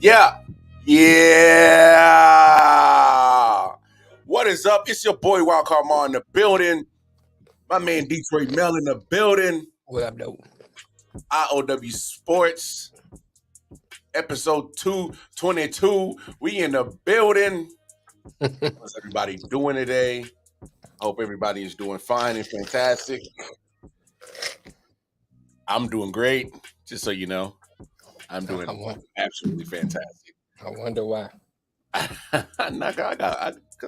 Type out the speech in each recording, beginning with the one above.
Yeah. Yeah. What is up? It's your boy Wildcard Mar in the building. My man Detroit Mel in the building. What up, though? I.O.W. Sports. Episode 222. We in the building. What's everybody doing today? I hope everybody is doing fine and fantastic. I'm doing great, just so you know. I'm doing absolutely fantastic. I wonder why. I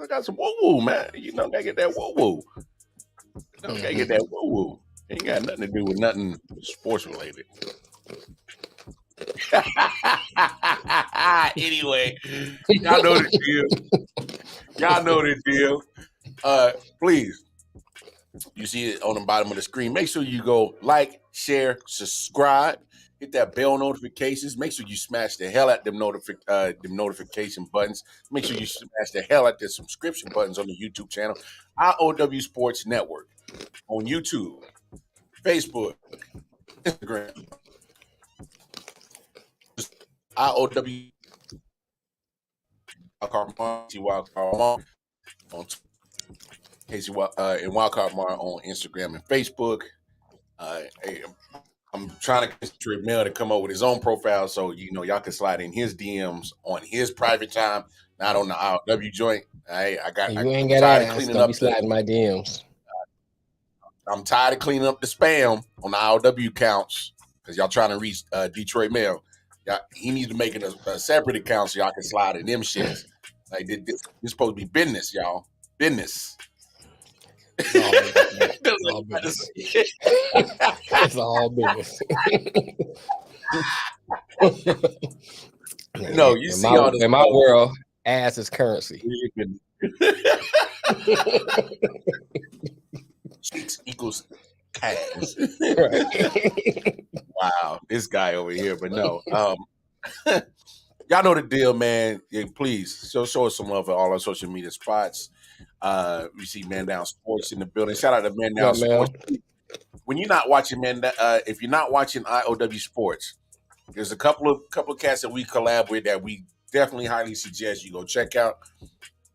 got some woo-woo, man. You know, gotta get that woo-woo. Gotta get that woo-woo. Ain't got nothing to do with nothing sports related. Anyway, y'all know the deal. Please, you see it on the bottom of the screen. Make sure you go like, share, subscribe, hit that bell notifications. Make sure you smash the hell out them notification buttons. Make sure you smash the hell out the subscription buttons on the YouTube channel, I.O.W. Sports Network, on YouTube, Facebook, Instagram, I.O.W. Wildcard Mar on Casey and Wildcard Mar on Instagram and Facebook. I'm trying to get Detroit Mel to come up with his own profile, so y'all can slide in his DMs on his private time, not on the I.O.W. joint. You ain't got to ask. Don't be sliding my DMs. I'm tired of cleaning up the spam on the I.O.W. accounts because y'all trying to reach Detroit Mel. He needs to make it a separate account so y'all can slide in them shits. Like this supposed to be business, y'all. Business. It's all business. It's all business. No, you see all this. In my world, ass is currency. Cheeks equals cash. Wow, this guy over here, but no. Y'all know the deal, man. Yeah, please show us some love at all our social media spots. We see Man Down Sports in the building. Shout out to Man Down Sports. When you're not watching if you're not watching I.O.W. Sports, there's a couple of cats that we collab with that we definitely highly suggest you go check out.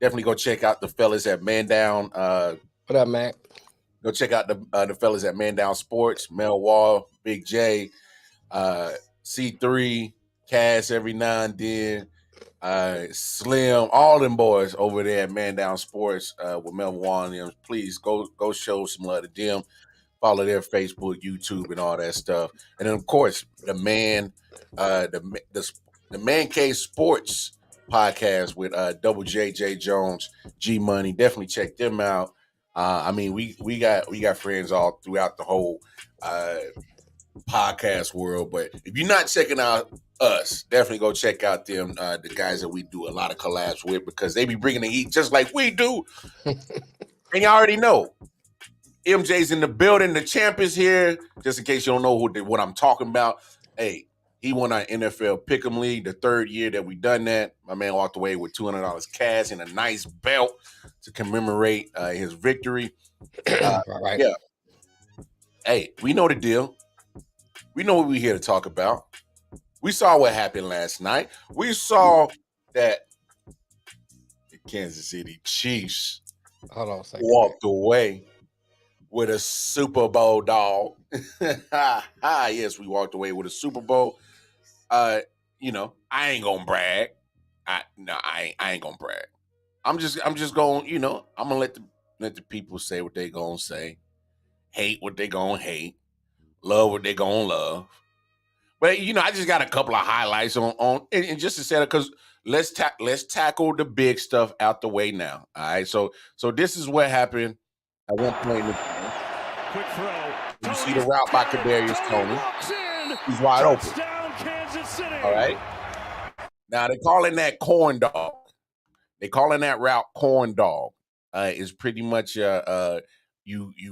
Definitely go check out the fellas at Man Down. What up, Mac? Go check out the fellas at Man Down Sports, Mel Wall, Big J, C3, Cass every now and then, Slim, all them boys over there at Man Down Sports with Mel Wall and them. Please go show some love to them. Follow their Facebook, YouTube, and all that stuff. And then of course the Man Cave Sports podcast with Double J Jones, G Money. Definitely check them out. We got friends all throughout the whole podcast world, but if you're not checking out us, definitely go check out them, the guys that we do a lot of collabs with, because they be bringing the heat just like we do. And you already know, MJ's in the building, the champ is here. Just in case you don't know what I'm talking about, hey, he won our NFL Pick'em League, the third year that we done that. My man walked away with $200 cash and a nice belt to commemorate his victory. Right. Yeah. Hey, we know the deal. We know what we're here to talk about. We saw what happened last night. We saw that the Kansas City Chiefs walked away with a Super Bowl dog. Yes, we walked away with a Super Bowl. I ain't gonna brag. I ain't gonna brag. I'm just going, I'm gonna let the people say what they gonna say, hate what they gonna hate, love what they gonna love. But I just got a couple of highlights on and just to say that, because let's tackle the big stuff out the way now. All right, so this is what happened at one point in the game. Quick throw. You see the route by Kadarius Toney. He's wide open. All right. Now they're calling that corn dog. They're calling that route corn dog. Is pretty much you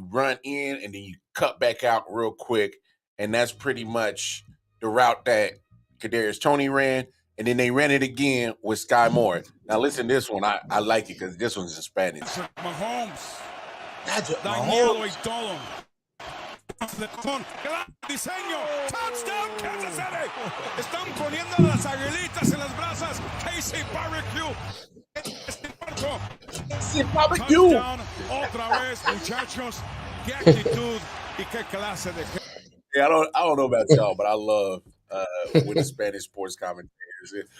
run in and then you cut back out real quick, and that's pretty much the route that Kadarius Toney ran, and then they ran it again with Sky Moore. Now listen to this one. I like it because this one's in Spanish. Mahomes. Mahomes. Y todo. Diseño. Touchdown, Kansas City. Están poniendo las aguilitas en las brazos. Sin barbecue. Sin barbecue. Touchdown otra vez, muchachos. Qué actitud y qué clase de. Yeah, I don't know about y'all, but I love when the Spanish sports commentators.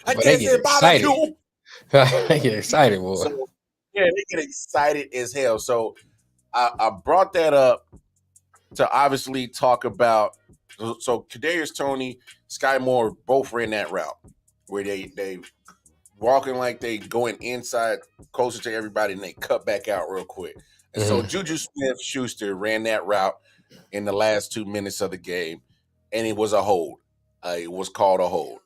I But they can't get say barbecue. excited. They get excited, boy. So, yeah, they get excited as hell. So I brought that up to obviously talk about. So Kadarius Toney, Sky Moore both ran that route where they walking like they going inside closer to everybody and they cut back out real quick. And so Juju Smith-Schuster ran that route in the last 2 minutes of the game, and it was a hold. It was called a hold.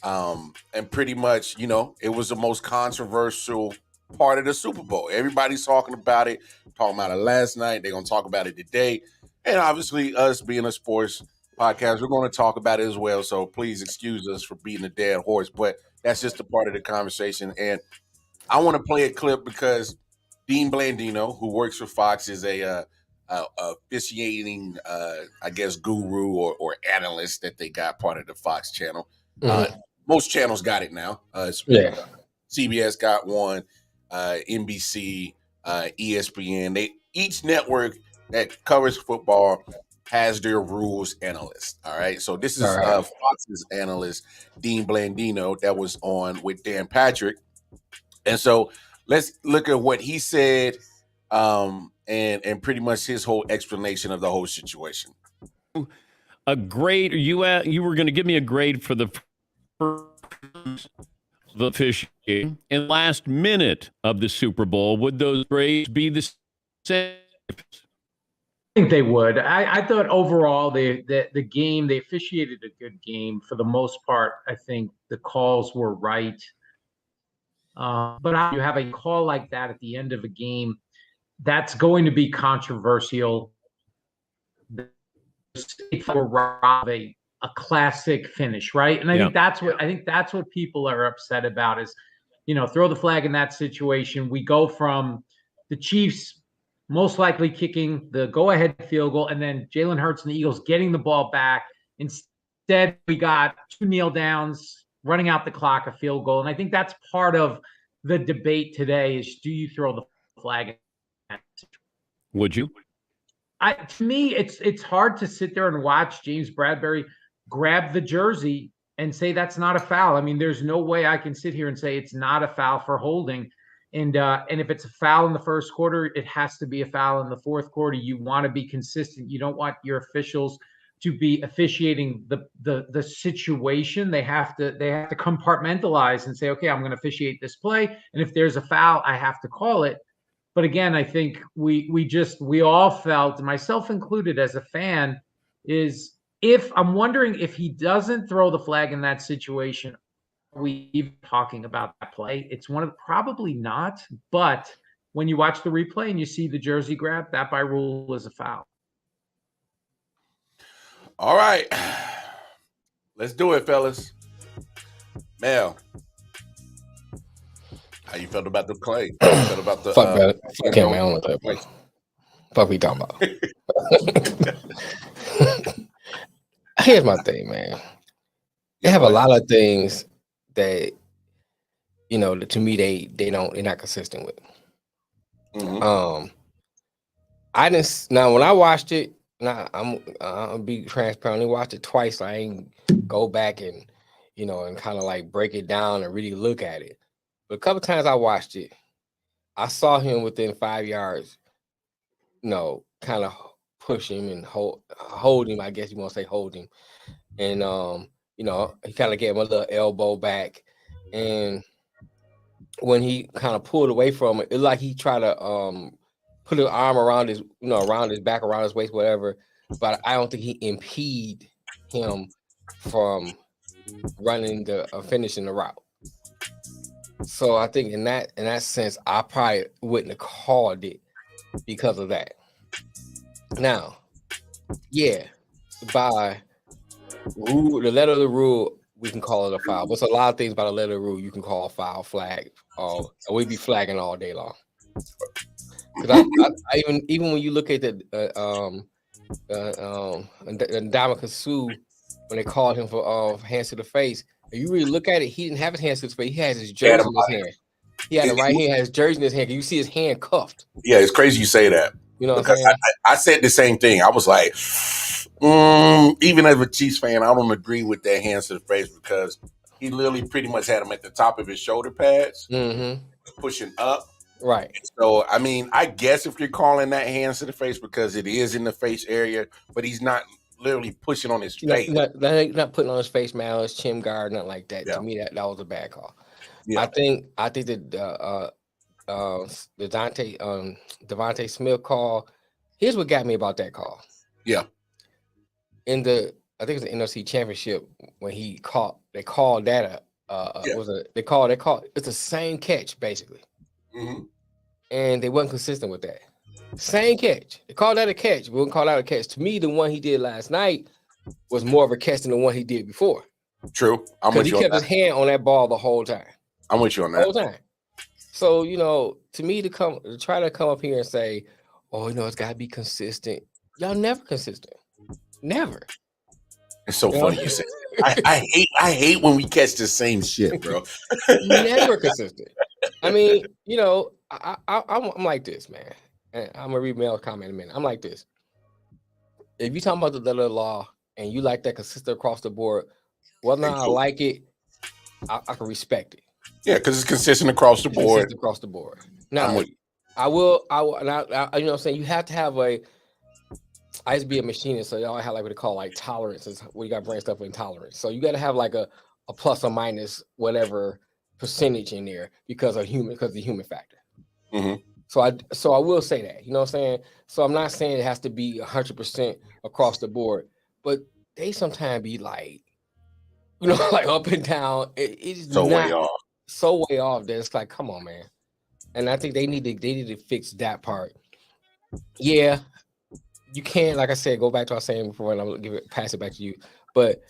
And pretty much, it was the most controversial part of the Super Bowl. Everybody's talking about it last night. They're going to talk about it today. And obviously, us being a sports podcast, we're going to talk about it as well. So please excuse us for beating a dead horse, but that's just a part of the conversation. And I want to play a clip because Dean Blandino, who works for Fox, is a officiating, I guess, guru or analyst that they got part of the Fox channel. Most channels got it now. CBS got one, NBC, ESPN. Each network that covers football has their rules analyst. All right. So this is Fox's analyst, Dean Blandino, that was on with Dan Patrick. And so let's look at what he said and pretty much his whole explanation of the whole situation. A grade, you were going to give me a grade for the officiating and last minute of the Super Bowl. Would those grades be the same? I think they would. I thought overall the game, they officiated a good game for the most part. I think the calls were right. But how you have a call like that at the end of a game, that's going to be controversial. For a classic finish, right? And I think that's what people are upset about is, throw the flag in that situation. We go from the Chiefs most likely kicking the go-ahead field goal, and then Jalen Hurts and the Eagles getting the ball back. Instead, we got 2 kneel downs, running out the clock, a field goal. And I think that's part of the debate today is, do you throw the flag? Would you? To me, it's hard to sit there and watch James Bradbury grab the jersey and say that's not a foul. I mean, there's no way I can sit here and say it's not a foul for holding. And if it's a foul in the first quarter, it has to be a foul in the fourth quarter. You want to be consistent. You don't want your officials to be officiating the situation. They have to compartmentalize and say, okay, I'm going to officiate this play, and if there's a foul, I have to call it. But again, I think we all felt, myself included as a fan, is if I'm wondering if he doesn't throw the flag in that situation, are we even talking about that play? It's probably not, but when you watch the replay and you see the jersey grab, that by rule is a foul. All right. Let's do it, fellas. Mel, how you felt about the play? How you felt about the fuck that. Fuck him, man. I don't want that play. Fuck we talking about. Here's my thing, man. They have a lot of things that, to me they're not consistent with. Now when I watched it, I'll be transparent. I watched it twice. So I ain't go back and and kind of like break it down and really look at it. But a couple times I watched it, I saw him within 5 yards, kind of push him and hold him. I guess you want to say hold him, and he kind of gave him a little elbow back, and when he kind of pulled away from it, it's like he tried to put his arm around his, around his back, around his waist, whatever. But I don't think he impeded him from running finishing the route. So I think in that sense, I probably wouldn't have called it because of that. Now, by the letter of the rule, we can call it a foul. But there's a lot of things by the letter of the rule you can call a foul, flag, and we be flagging all day long. Because I even when you look at the Ndamukong Suh, when they called him for hands to the face, If you really look at it, he didn't have his hands to his face. He has his He had jersey him in his hand. He had it right here, had his jersey in his hand. You see his hand cuffed. Yeah, it's crazy you say that. You know what I'm Because saying? I said the same thing. I was like, even as a Chiefs fan, I don't agree with that hands to the face because he literally pretty much had him at the top of his shoulder pads, Mm-hmm. pushing up. Right. So, I mean, I guess if you're calling that hands to the face because it is in the face area, but he's not literally pushing on his face. Not putting on his face mask, his chin guard, nothing like that. Yeah. To me, that was a bad call. Yeah. I think that the Devontae Smith call. Here's what got me about that call. Yeah. I think it was the NFC Championship when they called that they called it's the same catch basically, Mm-hmm. and they wasn't consistent with that. Same catch. They called that a catch. We wouldn't call that a catch. To me, the one he did last night was more of a catch than the one he did before. True. I'm with Because he you on kept his that. hand on that ball the whole time. I'm with you on The whole that. time. So, to me to try to come up here and say, oh, it's got to be consistent. Y'all never consistent. Never. It's so funny you say that. I hate when we catch the same shit, bro. Never consistent. I mean, I'm like this, man. And I'm gonna read Mel's comment in a minute. I'm like this. If you talking about the letter of the law and you like that consistent across the board, whether or not I like it, I can respect it. Yeah, because it's consistent across the board. Consistent across the board. Now, I'm with you. I will, and I, you know what I'm saying? You have to have I used to be a machinist, so y'all have like what they call like tolerances, where you got to bring stuff in tolerance. So you got to have like a plus or minus whatever percentage in there because of the human factor. Mm-hmm. So I will say that, you know what I'm saying? So I'm not saying it has to be 100% across the board, but they sometimes be like, like up and down. It's So not way off. so way off that it's like, come on, man. And I think they need to fix that part. Yeah, you can't, like I said, go back to what I was saying before, and I'm pass it back to you. But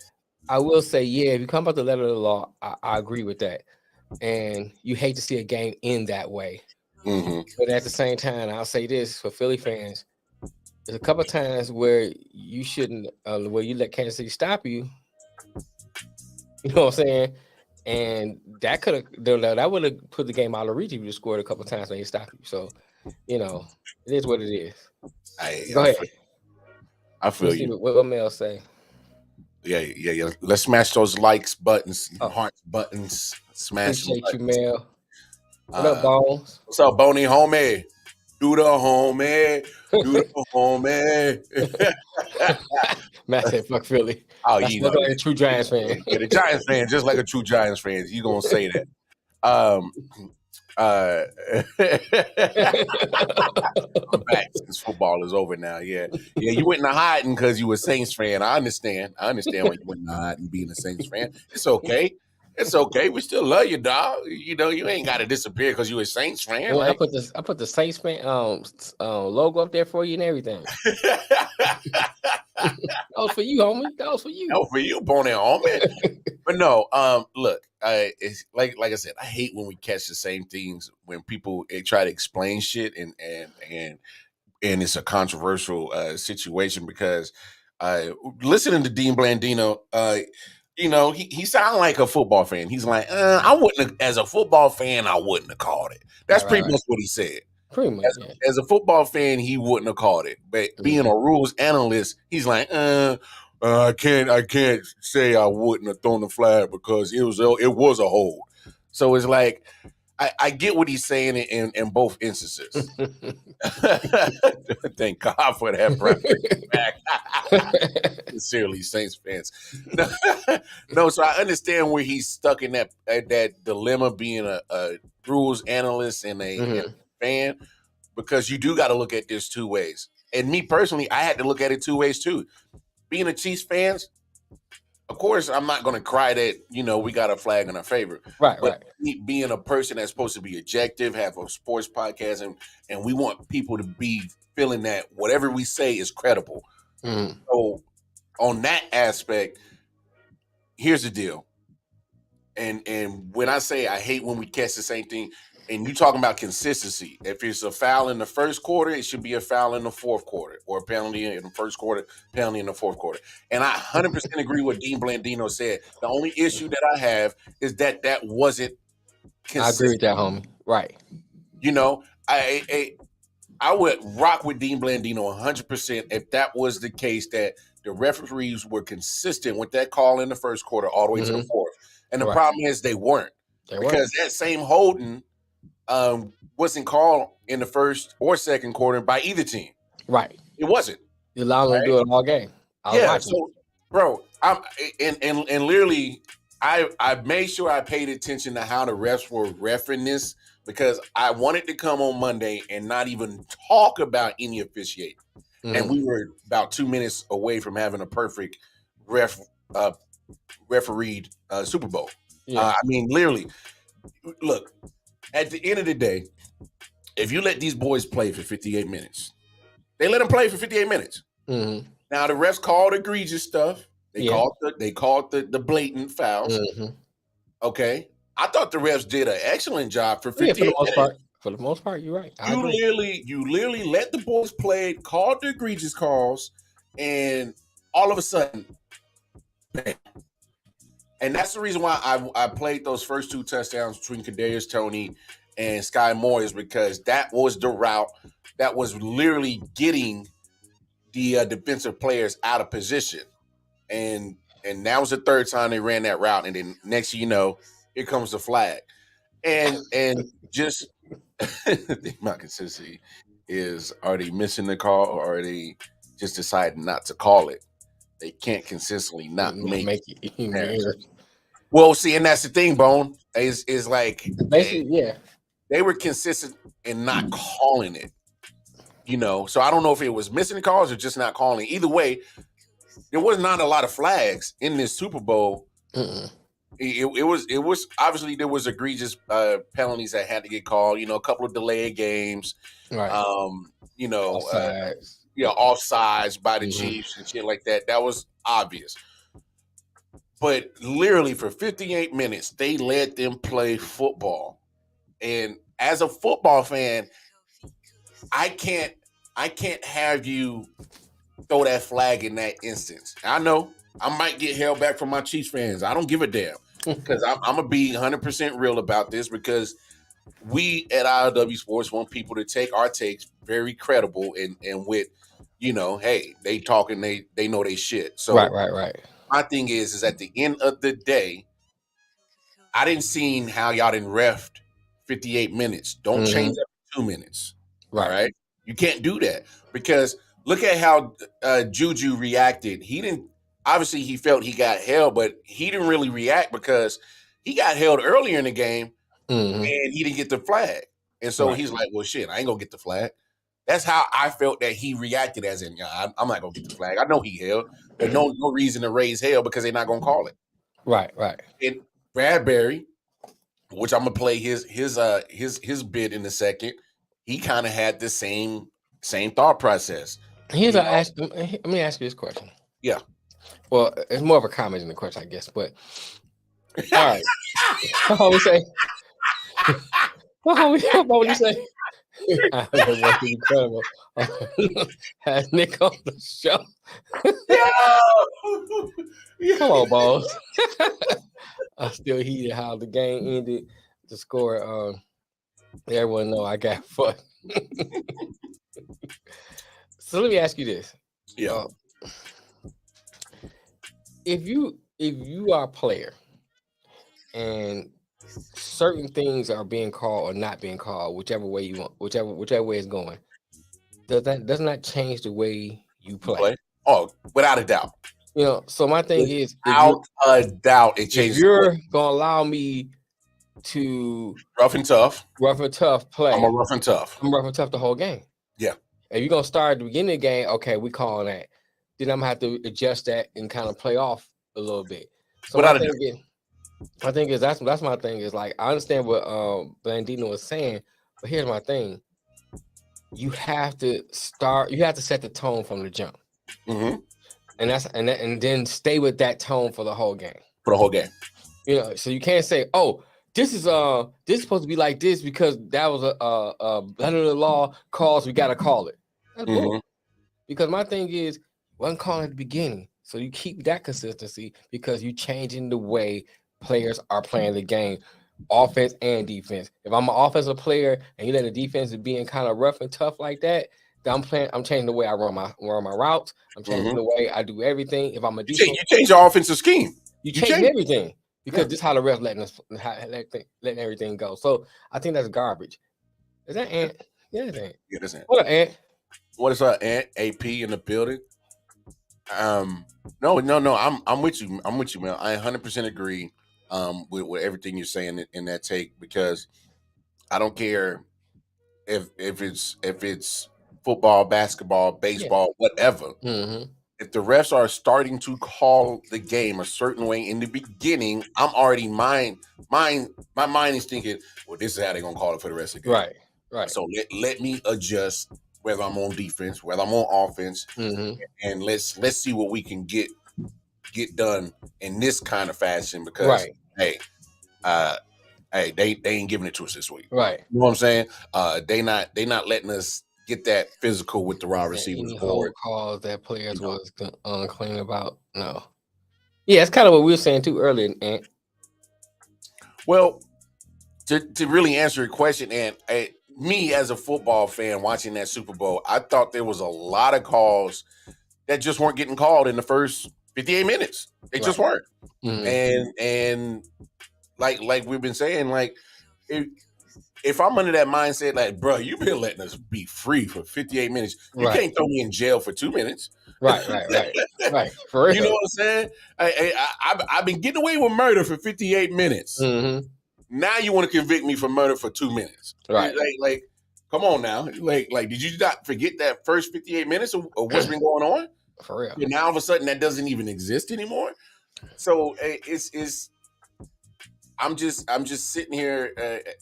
I will say, yeah, if you come about the letter of the law, I agree with that. And you hate to see a game end that way. Mm-hmm. But at the same time, I'll say this for Philly fans: there's a couple of times where you shouldn't, where you let Kansas City stop you. You know what I'm saying? And that would have put the game out of reach if you scored a couple of times when you stopped you. So, it is what it is. Go ahead. I feel you. What Mel say? Yeah. Let's smash those likes buttons, heart buttons. Smash. Appreciate you, Mel. What up, Bones? What's up, Boney homie? Do the homie. Do the homie. Matt said, "Fuck Philly." Oh, That's like a true Giants fan. Yeah, the Giants fan, just like a true Giants fan, you gonna say that. I'm back since football is over now. Yeah. You went into hiding because you were a Saints fan. I understand why you went into hiding being a Saints fan. It's okay. We still love you, dog. You ain't got to disappear because you a Saints fan. Well, I put the Saints fan logo up there for you and everything. That was for you, homie. That was for you. That was for you, Boney homie. But no, look, it's like I said, I hate when we catch the same things when people try to explain shit and it's a controversial situation because listening to Dean Blandino, he sounded like a football fan. He's like, I wouldn't have, as a football fan, I wouldn't have called it. That's pretty much what he said. Pretty much. As a football fan, he wouldn't have called it. But being a rules analyst, he's like, I can't say I wouldn't have thrown the flag because it was a hold. So it's like I get what he's saying in both instances. Thank God for that back. Sincerely, Saints fans. No, so I understand where he's stuck in that dilemma being a rules analyst and a fan, because you do got to look at this two ways. And me personally, I had to look at it two ways too. Being a Chiefs fans, of course, I'm not going to cry that, we got a flag in our favor. Right. Me being a person that's supposed to be objective, have a sports podcast, and we want people to be feeling that whatever we say is credible. So on that aspect, here's the deal. And when I say I hate when we catch the same thing, and you talking about consistency. If it's a foul in the first quarter, it should be a foul in the fourth quarter, or a penalty in the first quarter, penalty in the fourth quarter. And I 100% agree with Dean Blandino said. The only issue that I have is that wasn't consistent. I agree with that, homie. Right. You know, I would rock with Dean Blandino 100% if that was the case, that the referees were consistent with that call in the first quarter all the way to the fourth. And the problem is they weren't. Because that same holding wasn't called in the first or second quarter by either team. Right. It wasn't. You allowed them to do it all game. So, bro, and literally, I made sure I paid attention to how the refs were reffing this, because I wanted to come on Monday and not even talk about any officiating. And we were about 2 minutes away from having a perfect refereed Super Bowl. Yeah. I mean, literally, look, at the end of the day, if you let these boys play for 58 minutes, they let them play for 58 minutes. Now, the refs called egregious stuff. They called the blatant fouls. Okay. I thought the refs did an excellent job for 58 minutes. For the most part, you're right. You literally let the boys play, called the egregious calls, and all of a sudden, bam. And that's the reason why I played those first 2 touchdowns between Kadarius Toney and Sky Moore, is because that was the route that was literally getting the defensive players out of position. And that was the third time they ran that route. And then next thing you know, here comes the flag. And just my consistency is, are they missing the call, or are they just deciding not to call it? They can't consistently not make it. Well, see, and that's the thing, Bone, is like basically, they were consistent in not calling it. You know, so I don't know if it was missing the calls or just not calling. Either way, there was not a lot of flags in this Super Bowl. It was obviously there was egregious penalties that had to get called. You know, a couple of delayed games. Right. You know, offsides by the Chiefs and shit like that. That was obvious. But literally for 58 minutes, they let them play football. And as a football fan, I can't have you throw that flag in that instance. I know I might get held back from my Chiefs fans. I don't give a damn, because I'm going to be 100% real about this, because we at I.O.W. Sports want people to take our takes very credible and with, you know, hey, they talking, they know they shit. So right. My thing is at the end of the day, I didn't see how y'all didn't ref 58 minutes. Don't change up 2 minutes. Right? You can't do that, because look at how Juju reacted. He didn't, obviously he felt he got held, but he didn't really react because he got held earlier in the game and he didn't get the flag. And so he's like, well, shit, I ain't gonna get the flag. That's how I felt that he reacted, as in, I'm not gonna get the flag. I know he held, but no reason to raise hell, because they're not gonna call it. Right. And Bradbury, which I'm gonna play his bit in a second, he kind of had the same thought process. Let me ask you this question. Yeah. Well, it's more of a comment than a question, I guess. But all right, what we say? What would you say? Incredible. Had Nick on the show. Come on, balls. I'm still heated how the game ended. The score. Everyone know I got fun. So let me ask you this. Yeah. If you are a player and certain things are being called or not being called, whichever way you want, whichever way it's going, doesn't that change the way you play? Oh, without a doubt. You know, so my thing is, without a doubt, it changes. If you're gonna allow me to rough and tough play, I'm a rough and tough. I'm rough and tough the whole game. Yeah. If you're gonna start at the beginning of the game, okay, we calling that. Then I'm gonna have to adjust that and kind of play off a little bit. So my thing is that's my thing is, like, I understand what Blandino was saying, but here's my thing. You have to set the tone from the jump. And then stay with that tone for the whole game. For the whole game. You know, so you can't say, oh, this is supposed to be like this because that was a under the law calls. We got to call it. That's bull. Mhm. Because my thing is, wasn't calling at the beginning, so you keep that consistency because you changing the way players are playing the game, offense and defense. If I'm an offensive player and you let the defense being kind of rough and tough like that, then I'm changing the way I run my routes. I'm changing the way I do everything. If I'm a defense, You change your offensive scheme. you change everything because this is how the refs letting everything go. So I think that's garbage. Is that Ant? Yeah, that's Ant. Yeah, that's it. What up, Ant? What is up, Ant? AP in the building. No, I'm with you. I'm with you, man. I 100% agree with everything you're saying in that take, because I don't care if it's football, basketball, baseball, whatever. Mm-hmm. If the refs are starting to call the game a certain way in the beginning, I'm already my mind is thinking, well, this is how they're gonna call it for the rest of the game. Right. So let me adjust, whether I'm on defense, whether I'm on offense, and let's see what we can get done in this kind of fashion, because hey, they ain't giving it to us this week. Right. You know what I'm saying? They not letting us get that physical with the wide receivers. Any whole calls that players was unclean about? No. Yeah, it's kind of what we were saying too earlier, Ant. Well, to really answer your question, and me as a football fan watching that Super Bowl, I thought there was a lot of calls that just weren't getting called in the first 58 minutes. They just weren't. And like we've been saying, like if I'm under that mindset, like, bro, you've been letting us be free for 58 minutes. You can't throw me in jail for 2 minutes. Right. For real. You know what I'm saying? I've been getting away with murder for 58 minutes. Now you want to convict me for murder for 2 minutes. Right. Like, come on now. Like, did you not forget that first 58 minutes of what's been going on? For real. And now all of a sudden that doesn't even exist anymore. So it's I'm just sitting here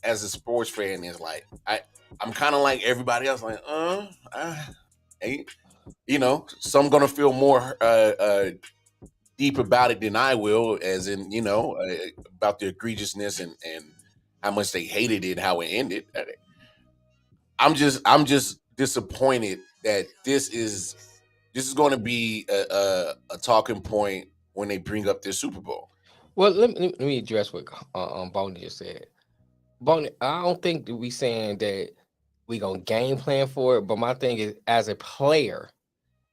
as a sports fan. Is like I'm kind of like everybody else. Like, some gonna feel more deep about it than I will, as in about the egregiousness and how much they hated it, how it ended. I'm just disappointed that this is going to be a talking point when they bring up this Super Bowl. Well, let me address what Boney just said. Boney, I don't think that we saying that we gonna game plan for it, but my thing is, as a player,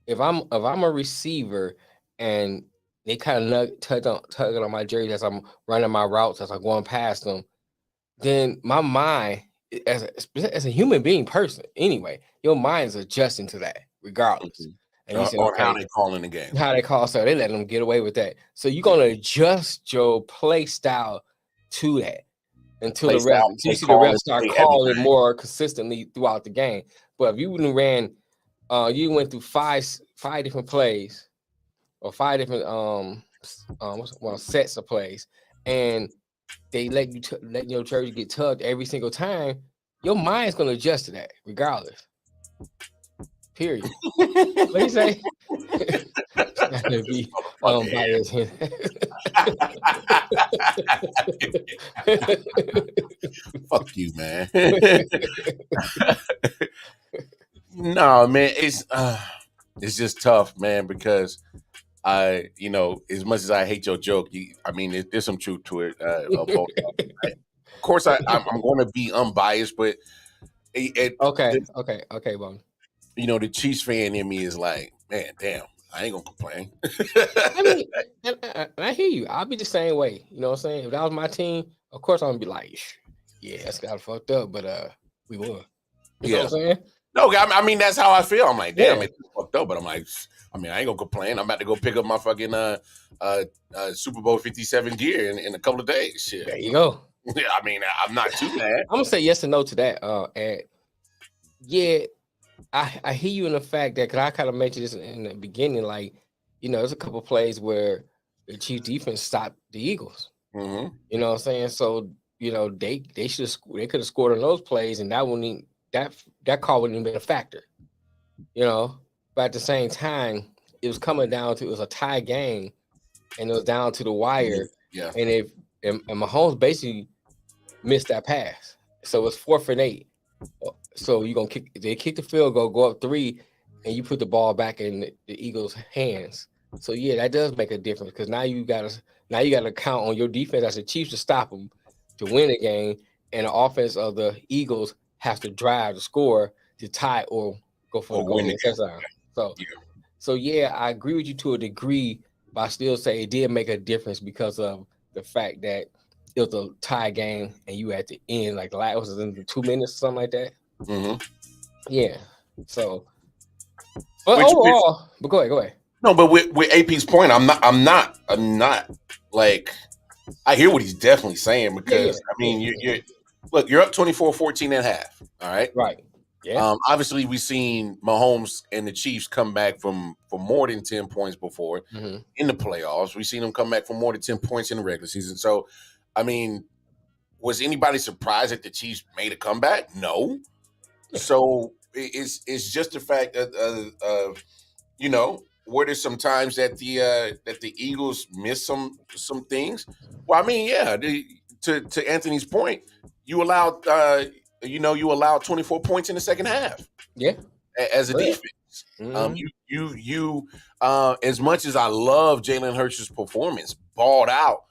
if I'm a receiver and they kind of tugging on my jersey as I'm running my routes, as I'm going past them, then my mind, as a human being person, anyway, your mind is adjusting to that regardless. And you say, or how they calling the game. How they call, so they let them get away with that. So you're gonna adjust your play style to that until you see the refs start calling it more consistently throughout the game. But if you went through five different plays or 5 different sets of plays, and they let your jersey get tugged every single time, your mind's gonna adjust to that regardless. Period. What do you say? To be biased. Fuck you, man. No, man, it's just tough, man, because as much as I hate your joke, there's some truth to it. Of course, I'm going to be unbiased, but okay, Bone. The Chiefs fan in me is like, man, damn, I ain't gonna complain. I hear you. I'll be the same way. You know what I'm saying? If that was my team, of course I'm gonna be like, yeah, that's got fucked up, but we won. You know what I'm saying? No, that's how I feel. I'm like, damn, it's fucked up, but I'm like, I ain't gonna complain. I'm about to go pick up my fucking Super Bowl 57 gear in a couple of days. Shit. There you go. I'm not too mad. I'm gonna say yes and no to that. Ed. Yeah. I hear you in the fact that, because I kind of mentioned this in the beginning, like, there's a couple of plays where the Chiefs defense stopped the Eagles. Mm-hmm. You know what I'm saying? So, they could have scored on those plays, and that call wouldn't even been a factor. But at the same time, it was coming down to, it was a tie game, and it was down to the wire. Yeah. And Mahomes basically missed that pass. So it's 4th and 8. So you're gonna kick the field goal, go up 3, and you put the ball back in the Eagles' hands. So yeah, that does make a difference because now you gotta count on your defense as the Chiefs to stop them to win the game, and the offense of the Eagles has to drive to score to tie or go for the goal in the touchdown. So yeah, I agree with you to a degree, but I still say it did make a difference because of the fact that it was a tie game and you at the end, like was it in 2 minutes or something like that? Mm-hmm. Yeah. So, but overall, but go ahead. No, but with AP's point, I'm not like, I hear what he's definitely saying because I mean you're up 24-14 at half. All right. Right. Yeah. Obviously we've seen Mahomes and the Chiefs come back from more than 10 points before in the playoffs. We've seen them come back for more than 10 points in the regular season. So I mean, was anybody surprised that the Chiefs made a comeback? No. So it's just the fact that were there some times that the Eagles missed some things? Well, I mean, yeah. To Anthony's point, you allowed 24 points in the second half. Yeah, as a defense. You as much as I love Jalen Hurts' performance, balled out.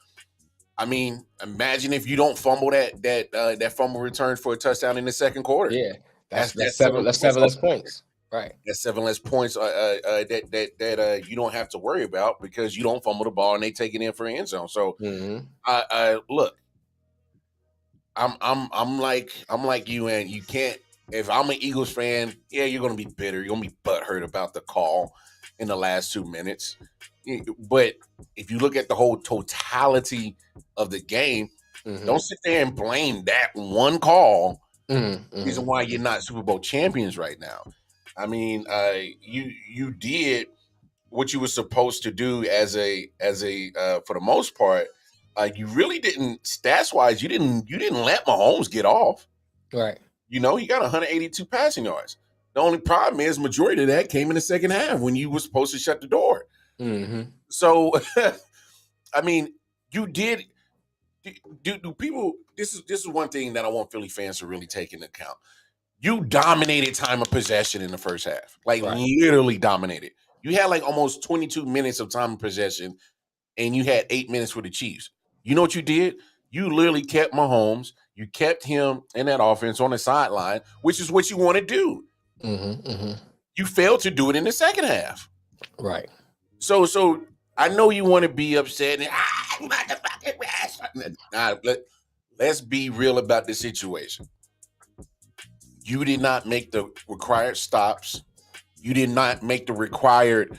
I mean, imagine if you don't fumble that fumble return for a touchdown in the second quarter. Yeah, that's 7 less points. Right. That's 7 less points that you don't have to worry about because you don't fumble the ball and they take it in for an end zone. So, look, I'm like you, and you can't. If I'm an Eagles fan, yeah, you're gonna be bitter. You're gonna be butthurt about the call in the last 2 minutes. But if you look at the whole totality of the game, don't sit there and blame that one call. Reason why you're not Super Bowl champions right now. I mean, you did what you were supposed to do as a for the most part. You really didn't, stats wise, you didn't let Mahomes get off. Right. He got 182 passing yards. The only problem is majority of that came in the second half when you were supposed to shut the door. So, I mean, you did. Do people? This is one thing that I want Philly fans to really take into account. You dominated time of possession in the first half, literally dominated. You had like almost 22 minutes of time of possession, and you had 8 minutes for the Chiefs. You know what you did? You literally kept Mahomes. You kept him in that offense on the sideline, which is what you want to do. You failed to do it in the second half. Right. So I know you want to be upset. Let's be real about the situation. You did not make the required stops. You did not make the required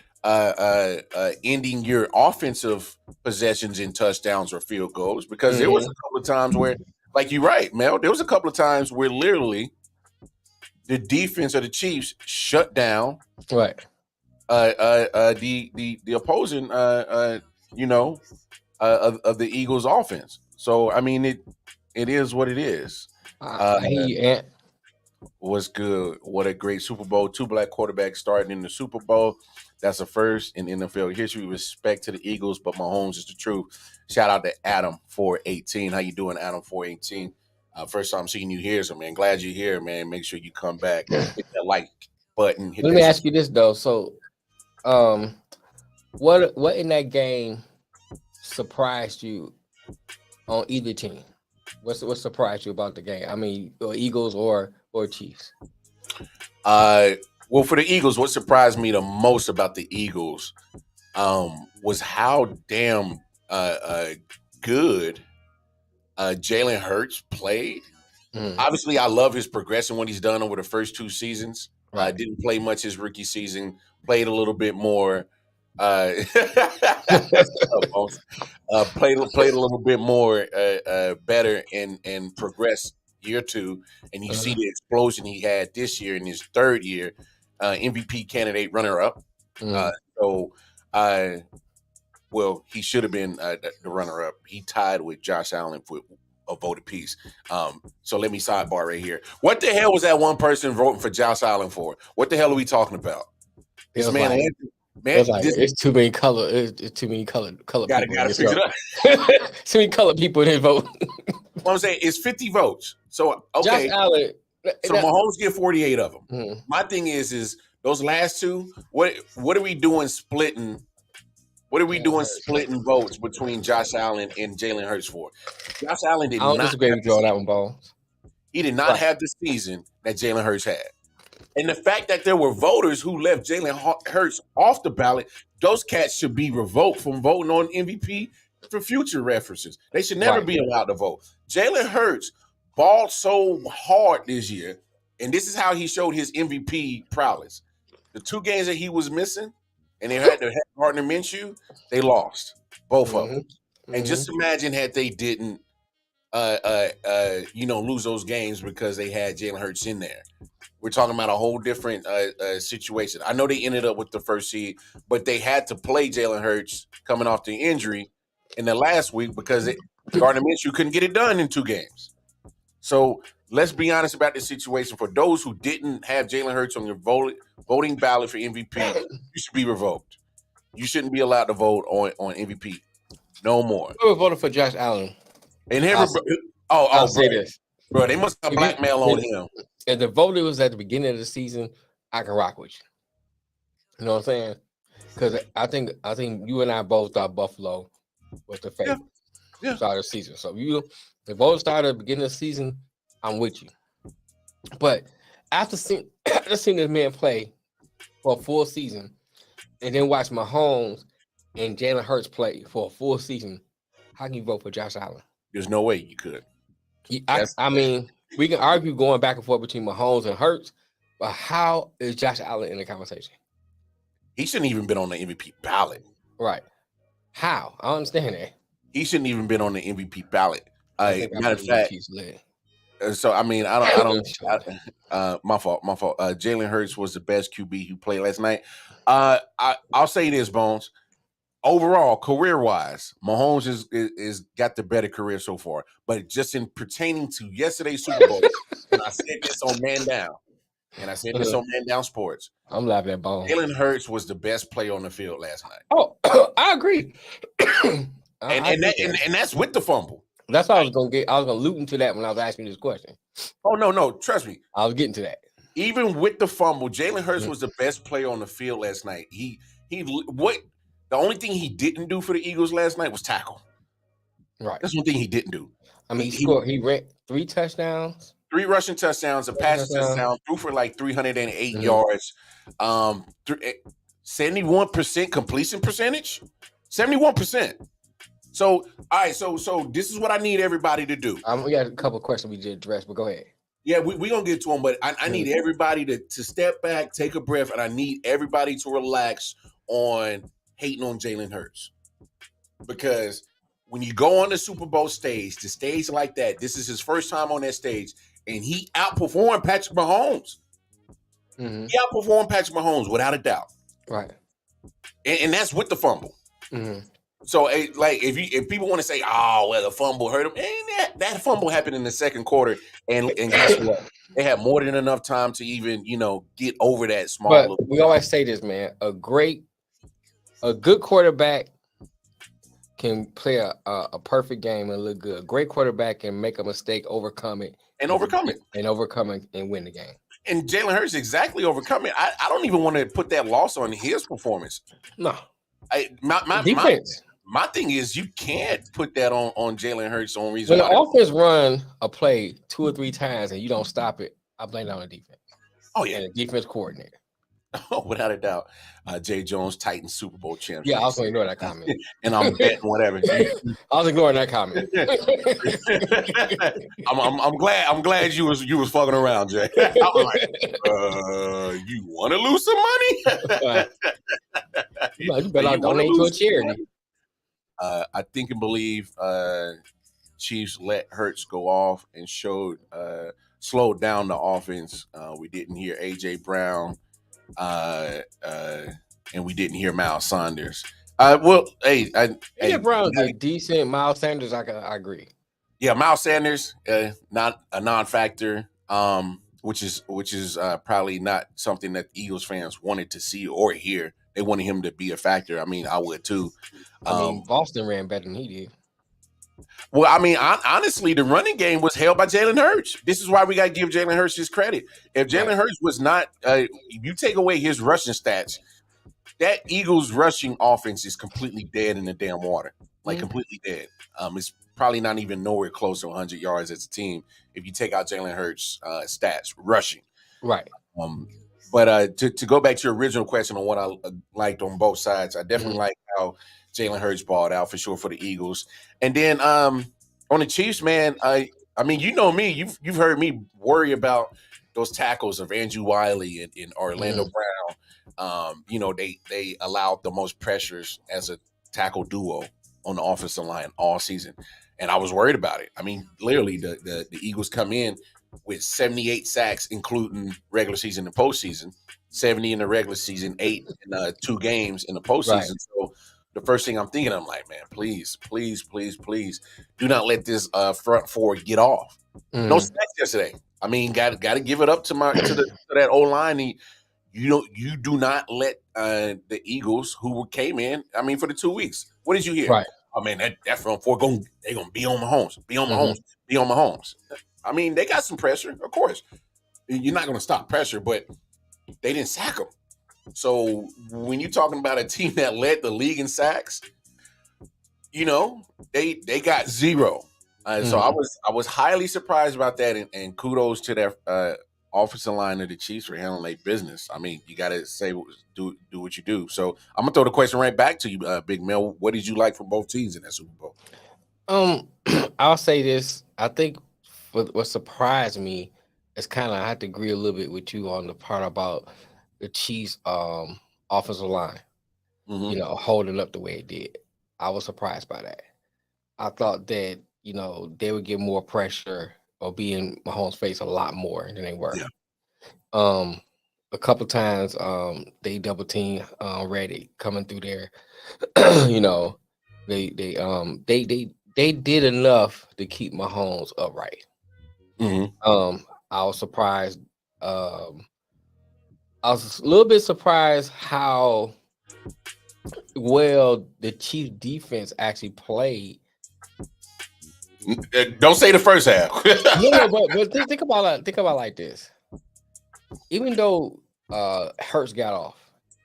ending your offensive possessions in touchdowns or field goals, because there was a couple of times where, like you're right, Mel, there was a couple of times where literally the defense of the Chiefs shut down the opposing of the Eagles offense. So I mean it is what it is. I hear you, Ant. What's good? What a great Super Bowl. 2 black quarterbacks starting in the Super Bowl. That's a first in NFL history. Respect to the Eagles, but Mahomes is the truth. Shout out to Adam 418. How you doing, Adam 418? First time seeing you here, so man, glad you're here, man. Make sure you come back. Hit that like button. Let me ask you this though. So, what in that game surprised you on either team? What surprised you about the game? I mean, Eagles or Chiefs? Well, for the Eagles, what surprised me the most about the Eagles was how damn good Jalen Hurts played. Obviously, I love his progression, what he's done over the first 2 seasons. Didn't play much his rookie season. Played a little bit more. Played a little bit more better and progressed year 2, and you see the explosion he had this year in his 3rd year, MVP candidate, runner-up. Well, he should have been the runner-up. He tied with Josh Allen for a vote apiece. So let me sidebar right here. What the hell was that one person voting for Josh Allen for? What the hell are we talking about? This man. It's too many color. It's too many color. Gotta people. figure it out. Too many color people didn't vote. What I'm saying is 50 votes. So okay, Josh Allen. so Mahomes get 48 of them. Mhm. My thing is those last two. What are we doing splitting? What are we doing splitting votes between Josh Allen and Jalen Hurts for? Josh Allen did I don't not. disagree with you on that one, Bones. He did not have the season that Jalen Hurts had. And the fact that there were voters who left Jalen Hurts off the ballot, those cats should be revoked from voting on MVP for future references. They should never be allowed to vote. Jalen Hurts balled so hard this year, and this is how he showed his MVP prowess. The 2 games that he was missing, and they had to have Gardner Minshew, they lost both of them. And just imagine had they didn't, lose those games because they had Jalen Hurts in there. We're talking about a whole different situation. I know they ended up with the first seed, but they had to play Jalen Hurts coming off the injury in the last week because Gardner Minshew couldn't get it done in 2 games. So let's be honest about the situation. For those who didn't have Jalen Hurts on your voting ballot for MVP, you should be revoked. You shouldn't be allowed to vote on MVP no more. Who voted for Josh Allen? And I'll say this, bro. They must have blackmail on him. If the vote was at the beginning of the season, I can rock with you. You know what I'm saying? Because I think you and I both thought Buffalo was the favorite start of the season. So the vote started at the beginning of the season, I'm with you. But after seeing this man play for a full season, and then watch Mahomes and Jalen Hurts play for a full season, how can you vote for Josh Allen? There's no way you could. I mean, we can argue going back and forth between Mahomes and Hurts, but how is Josh Allen in the conversation? He shouldn't even been on the MVP ballot. Right. How? I don't understand that. He shouldn't even been on the MVP ballot. Matter of fact, so I mean, I don't. My fault. Jalen Hurts was the best QB who played last night. I'll say this, Bones. Overall, career-wise, Mahomes is got the better career so far. But just in pertaining to yesterday's Super Bowl, and I said this on Man Down, and I said this on Man Down Sports. I'm laughing at Bones. Jalen Hurts was the best player on the field last night. Oh, I agree. And that's with the fumble. That's what I was gonna get. I was gonna loop into that when I was asking this question. Oh no, trust me. I was getting to that. Even with the fumble, Jalen Hurts was the best player on the field last night. The only thing he didn't do for the Eagles last night was tackle. Right. That's one thing he didn't do. I mean, he ran 3 touchdowns, 3 rushing touchdowns, a passing touchdown, threw for like 308 yards. 71% completion percentage. 71%. So, all right, so this is what I need everybody to do. We got a couple of questions we did address, but go ahead. Yeah, we're going to get to them, but I need everybody to step back, take a breath, and I need everybody to relax on hating on Jalen Hurts. Because when you go on the Super Bowl stage, the stage like that, this is his first time on that stage, and he outperformed Patrick Mahomes. Mm-hmm. He outperformed Patrick Mahomes without a doubt. Right. And that's with the fumble. Mm-hmm. So, like, if people want to say, "Oh, well, the fumble hurt him," and that fumble happened in the second quarter, and guess what? They had more than enough time to even, get over that small. But we always say this, man: a good quarterback can play a perfect game and look good. A great quarterback can make a mistake, overcome it, and win the game. And Jalen Hurts exactly overcome it. I don't even want to put that loss on his performance. No, my defense. My thing is you can't put that on Jalen Hurts on reason. When the offense run a play 2 or 3 times and you don't stop it, I blame it on the defense. Oh yeah, and the defense coordinator. Oh, without a doubt. Jay Jones, Titans Super Bowl champion. Yeah, I was going to ignore that comment. And I'm betting whatever. I was ignoring that comment. I'm glad you was fucking around, Jay. I'm like, you want to lose some money? You better donate to a charity. I think and believe Chiefs let Hurts go off and slowed down the offense. We didn't hear A.J. Brown. And we didn't hear Miles Sanders. A.J. Brown did decent. Miles Sanders, I agree. Yeah, Miles Sanders, not a non-factor, which is probably not something that Eagles fans wanted to see or hear. They wanted him to be a factor. I mean, I would too. Boston ran better than he did. Well, I mean, honestly, the running game was held by Jalen Hurts. This is why we got to give Jalen Hurts his credit. If Jalen Right. Hurts was not, if you take away his rushing stats, that Eagles rushing offense is completely dead in the damn water, like completely dead. It's probably not even nowhere close to 100 yards as a team if you take out Jalen Hurts' stats rushing. Right. But to go back to your original question on what I liked on both sides, I definitely like how Jalen Hurts balled out for sure for the Eagles. And then on the Chiefs, man, I mean, you know me, you've heard me worry about those tackles of Andrew Wiley and Orlando Brown. You know, they allowed the most pressures as a tackle duo on the offensive line all season. And I was worried about it. I mean, literally the Eagles come in with 78 sacks, including regular season and postseason, 70 in the regular season, 8 in 2 games in the postseason. Right. So the first thing I'm thinking, I'm like, man, please do not let this front four get off. No sacks yesterday. I mean, got to give it up to that O line. You do not let the Eagles, who came in, I mean, for the 2 weeks. What did you hear? Right. Oh man, that front four they're gonna be on Mahomes, be on Mahomes. I mean, they got some pressure, of course. You're not gonna stop pressure, but they didn't sack them. So when you're talking about a team that led the league in sacks, you know, they got 0. So I was highly surprised about that, and kudos to their offensive line of the Chiefs for handling their business. I mean, you got to do what you do. So I'm gonna throw the question right back to you, Big Mel. What did you like from both teams in that Super Bowl? I'll say this. I think what surprised me is kind of I have to agree a little bit with you on the part about the Chiefs offensive line, you know, holding up the way it did. I was surprised by that. I thought that, you know, they would get more pressure or be in Mahomes' face a lot more than they were. Yeah. A couple times they double team Reddick coming through there. You know, they did enough to keep Mahomes upright. I was surprised. I was a little bit surprised how well the Chiefs defense actually played. Don't say the first half. No, but think about it like this. Even though Hurts got off,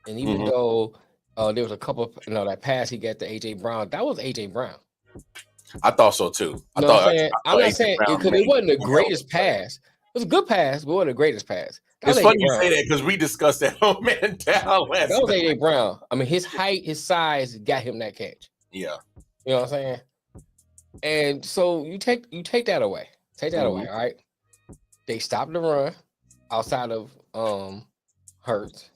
and even though there was a couple, you know, that pass he got to AJ Brown, that was AJ Brown. I thought so too. I'm not saying because it wasn't the greatest pass. It was a good pass, but it wasn't the greatest pass. It's funny you say that because we discussed that on Man Down last. That was AJ Brown. I mean, his height, his size got him that catch. Yeah. You know what I'm saying? And so you take that away. Take that away, all right? They stopped the run outside of Hurts.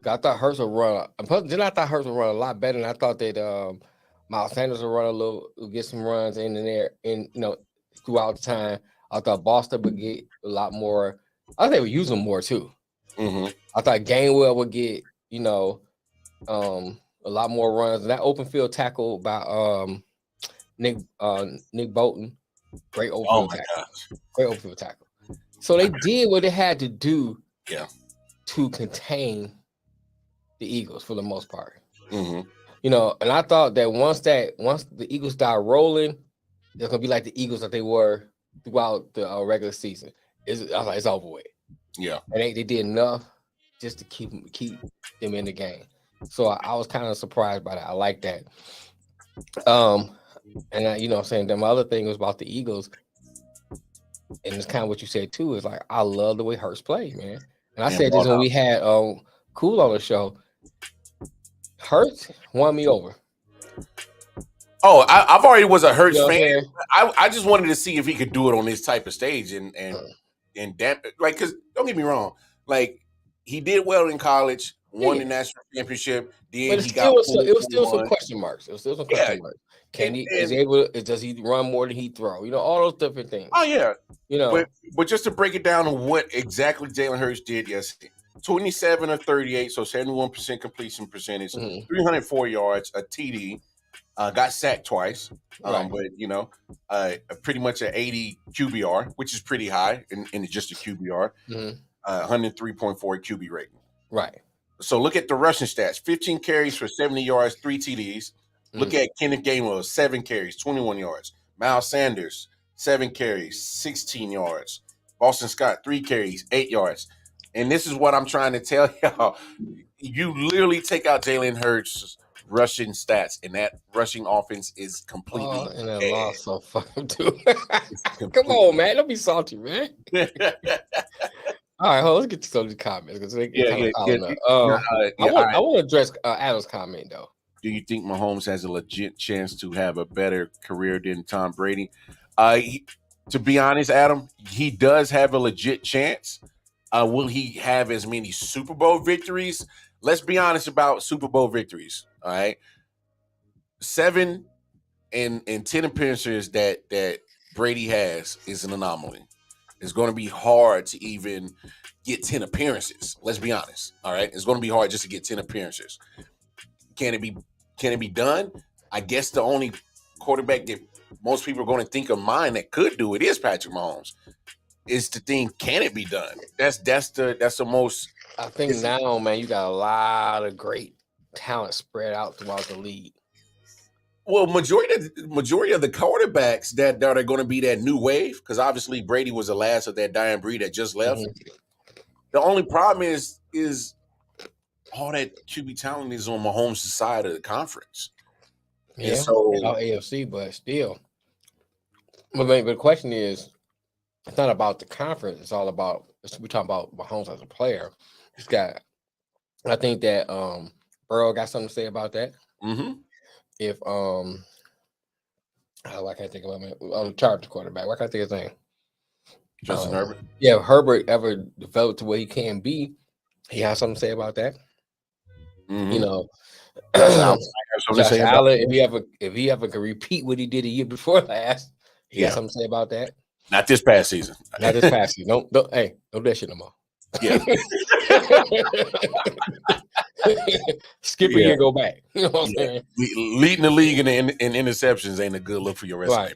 I thought Hurts would run. Then I thought Hurts would run a lot better, and I thought that Miles Sanders would get some runs in there, and you know, throughout the time. I thought Boston would get a lot more. I thought they would use them more too. I thought Gainwell would get, you know, a lot more runs. And that open field tackle by Nick Bolton, great open field tackle. Gosh. Great open field tackle. So they did what they had to do to contain the Eagles for the most part. You know, and I thought that once the Eagles start rolling, they're gonna be like the Eagles that they were throughout the regular season. I was like, it's over with. Yeah, and they did enough just to keep them in the game. So I was kind of surprised by that. I like that. And you know what I'm saying, then my other thing was about the Eagles, and it's kind of what you said too, is like I love the way Hurts played, man. And I said this when we had Cool on the show. Hurts won me over. Oh, I've already was a Hurts fan. Okay. I just wanted to see if he could do it on this type of stage and damn, like, because don't get me wrong, like he did well in college, won the national championship. Then but it was still some question marks. It was still some question marks. Does he run more than he throw? You know, all those different things. Oh yeah, you know. But just to break it down on what exactly Jalen Hurts did yesterday. 27 of 38, so 71% completion percentage, 304 yards, a TD. Got sacked twice, but you know, pretty much an 80 QBR, which is pretty high in just a QBR. 103.4 QB rating. Right. So look at the rushing stats: 15 carries for 70 yards, 3 TDs, Look at Kenneth Gainwell, 7 carries, 21 yards. Miles Sanders, 7 carries, 16 yards. Boston Scott, 3 carries, 8 yards. And this is what I'm trying to tell y'all. You literally take out Jalen Hurts' rushing stats, and that rushing offense is completely and then dead. lost so fucking too. It's Come completely on, man. Don't be salty, man. All right, let's get to some of the comments because they Yeah, kind of yeah. piling up. All right. I want to address Adam's comment though. Do you think Mahomes has a legit chance to have a better career than Tom Brady? To be honest, Adam, he does have a legit chance. Will he have as many Super Bowl victories? Let's be honest about Super Bowl victories. All right, 7 and 10 appearances that Brady has is an anomaly. It's going to be hard to even get 10 appearances. Let's be honest. All right, it's going to be hard just to get 10 appearances. Can it be done? I guess the only quarterback that most people are going to think of mine that could do it is Patrick Mahomes. Is the thing, can it be done? That's the most. I think now, man, you got a lot of great talent spread out throughout the league. Well, majority of the quarterbacks that are going to be that new wave, because obviously Brady was the last of that dying breed that just left. Mm-hmm. The only problem is all that QB talent is on Mahomes' side of the conference. Yeah, so AFC, but still. But the question is, it's not about the conference. It's all about we're talking about Mahomes as a player. He's got. I think that Burrow got something to say about that. Mm-hmm. If I can't think of it. Chargers quarterback. Why can't I think of his name? Justin Herbert. Yeah, if Herbert ever developed to where he can be, he has something to say about that. Mm-hmm. You know, Josh Allen, if he ever can repeat what he did a year before last, he has something to say about that. Not this past season. Not this past season. Don't that shit no more. Yeah. Skip a year, go back. You know what I'm saying? Leading the league in interceptions ain't a good look for your resume. Right.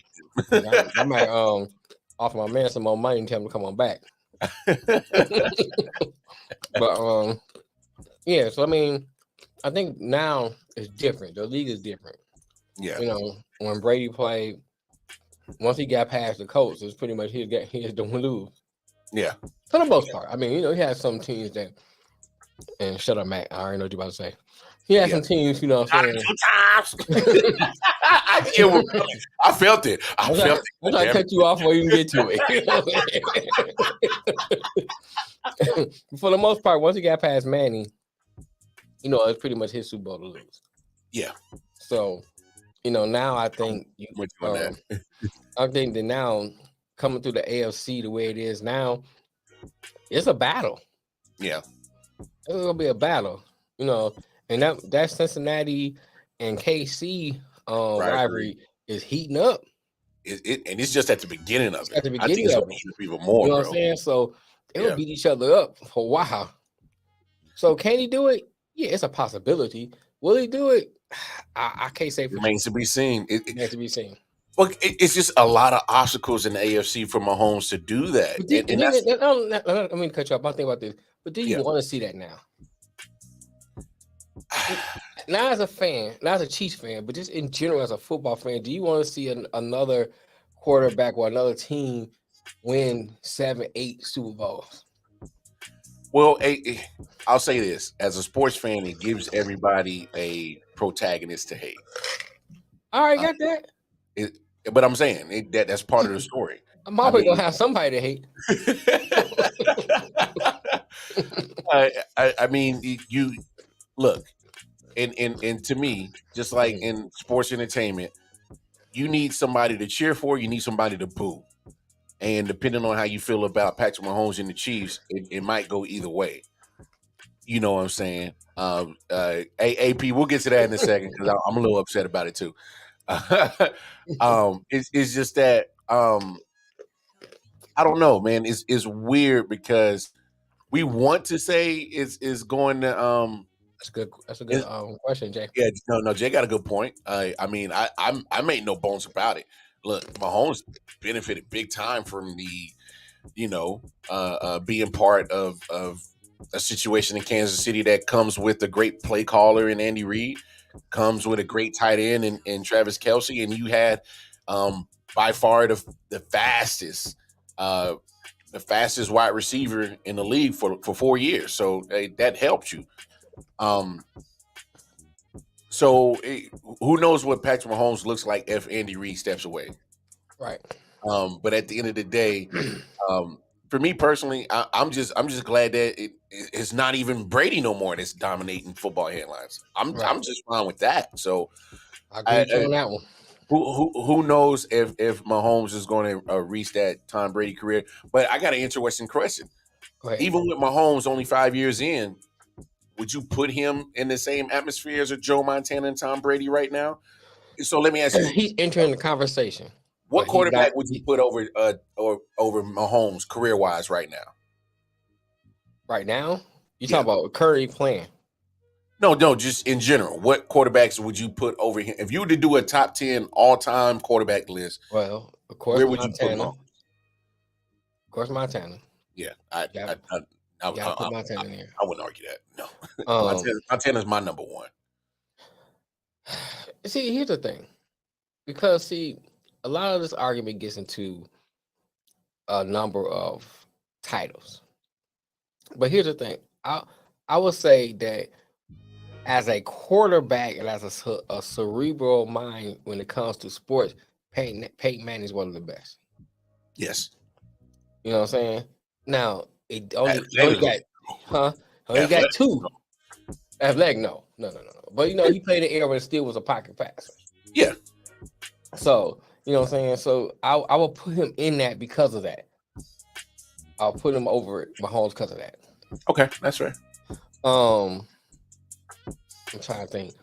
I might offer my man some more money and tell him to come on back. But yeah, so I mean, I think now it's different. The league is different. Yeah. You know, when Brady played, once he got past the Colts, it's pretty much he had to lose. Yeah. For the most part. I mean, you know, he had some teams that, and shut up, Matt. I already know what you're about to say. He had some teams, you know what I'm saying? 2 times. I felt it. I'm trying to cut you off before you can get to it. For the most part, once he got past Manning, you know, it's pretty much his Super Bowl to lose. Yeah. So, you know, now I think I think that now coming through the AFC the way it is now, it's a battle. Yeah. It's gonna be a battle, you know, and that Cincinnati and KC rivalry is heating up. And it's just at the beginning of it. At the beginning I think it's of gonna heat even more. You know what I'm saying? So they'll beat each other up for a while. So can he do it? Yeah, it's a possibility. Will he do it? I can't say for remains to be seen. It remains to be seen. Well, it's just a lot of obstacles in the AFC for Mahomes to do that. Let me cut you off. I think about this, but do you want to see that now? Not as a fan, not as a Chiefs fan, but just in general as a football fan, do you want to see another quarterback or another team win 7, 8 Super Bowls? Well, I'll say this: as a sports fan, it gives everybody a protagonist to hate. All right, got that. But I'm saying that's part of the story. I'm always gonna have somebody to hate. I mean, you look, and to me, just like in sports entertainment, you need somebody to cheer for. You need somebody to boo. And depending on how you feel about Patrick Mahomes and the Chiefs, it might go either way. You know what I'm saying? AP, we'll get to that in a second because I'm a little upset about it too. It's just that I don't know, man. It's weird because we want to say it's going to That's a good question, Jay. Yeah, no, Jay got a good point. I mean, I made no bones about it. Look, Mahomes benefited big time from the, being part of a situation in Kansas City that comes with a great play caller in Andy Reid. comes with a great tight end in Travis Kelce, and you had by far the fastest wide receiver in the league for 4 years. So that helped you. Who knows what Patrick Mahomes looks like if Andy Reid steps away? Right. But at the end of the day, for me personally, I'm just glad that it's not even Brady no more that's dominating football headlines. I'm just fine with that. So I agree with you on that one. Who knows if Mahomes is going to reach that Tom Brady career? But I got an interesting question. Even with Mahomes only 5 years in, would you put him in the same atmosphere as a Joe Montana and Tom Brady right now? So let me ask you: he's entering the conversation. What quarterback would you put over Mahomes career wise right now? Right now, you talking about Curry playing? No, just in general. What quarterbacks would you put over him if you were to do a top 10 all time quarterback list? Well, of course, where would you put Mahomes? Of course, Montana. Yeah, I put Montana in there. I wouldn't argue that. No, Montana's my number one. See, here's the thing, because a lot of this argument gets into a number of titles, but here's the thing. I would say that as a quarterback and as a cerebral mind when it comes to sports, Peyton Manning is one of the best. Yes. You know what I'm saying? Now, it only got two. Athletic, no. But, he played an era when it still was a pocket passer. Yeah. So, you know what I'm saying? So, I will put him in that because of that. I'll put him over Mahomes because of that. Okay, that's right. I'm trying to think.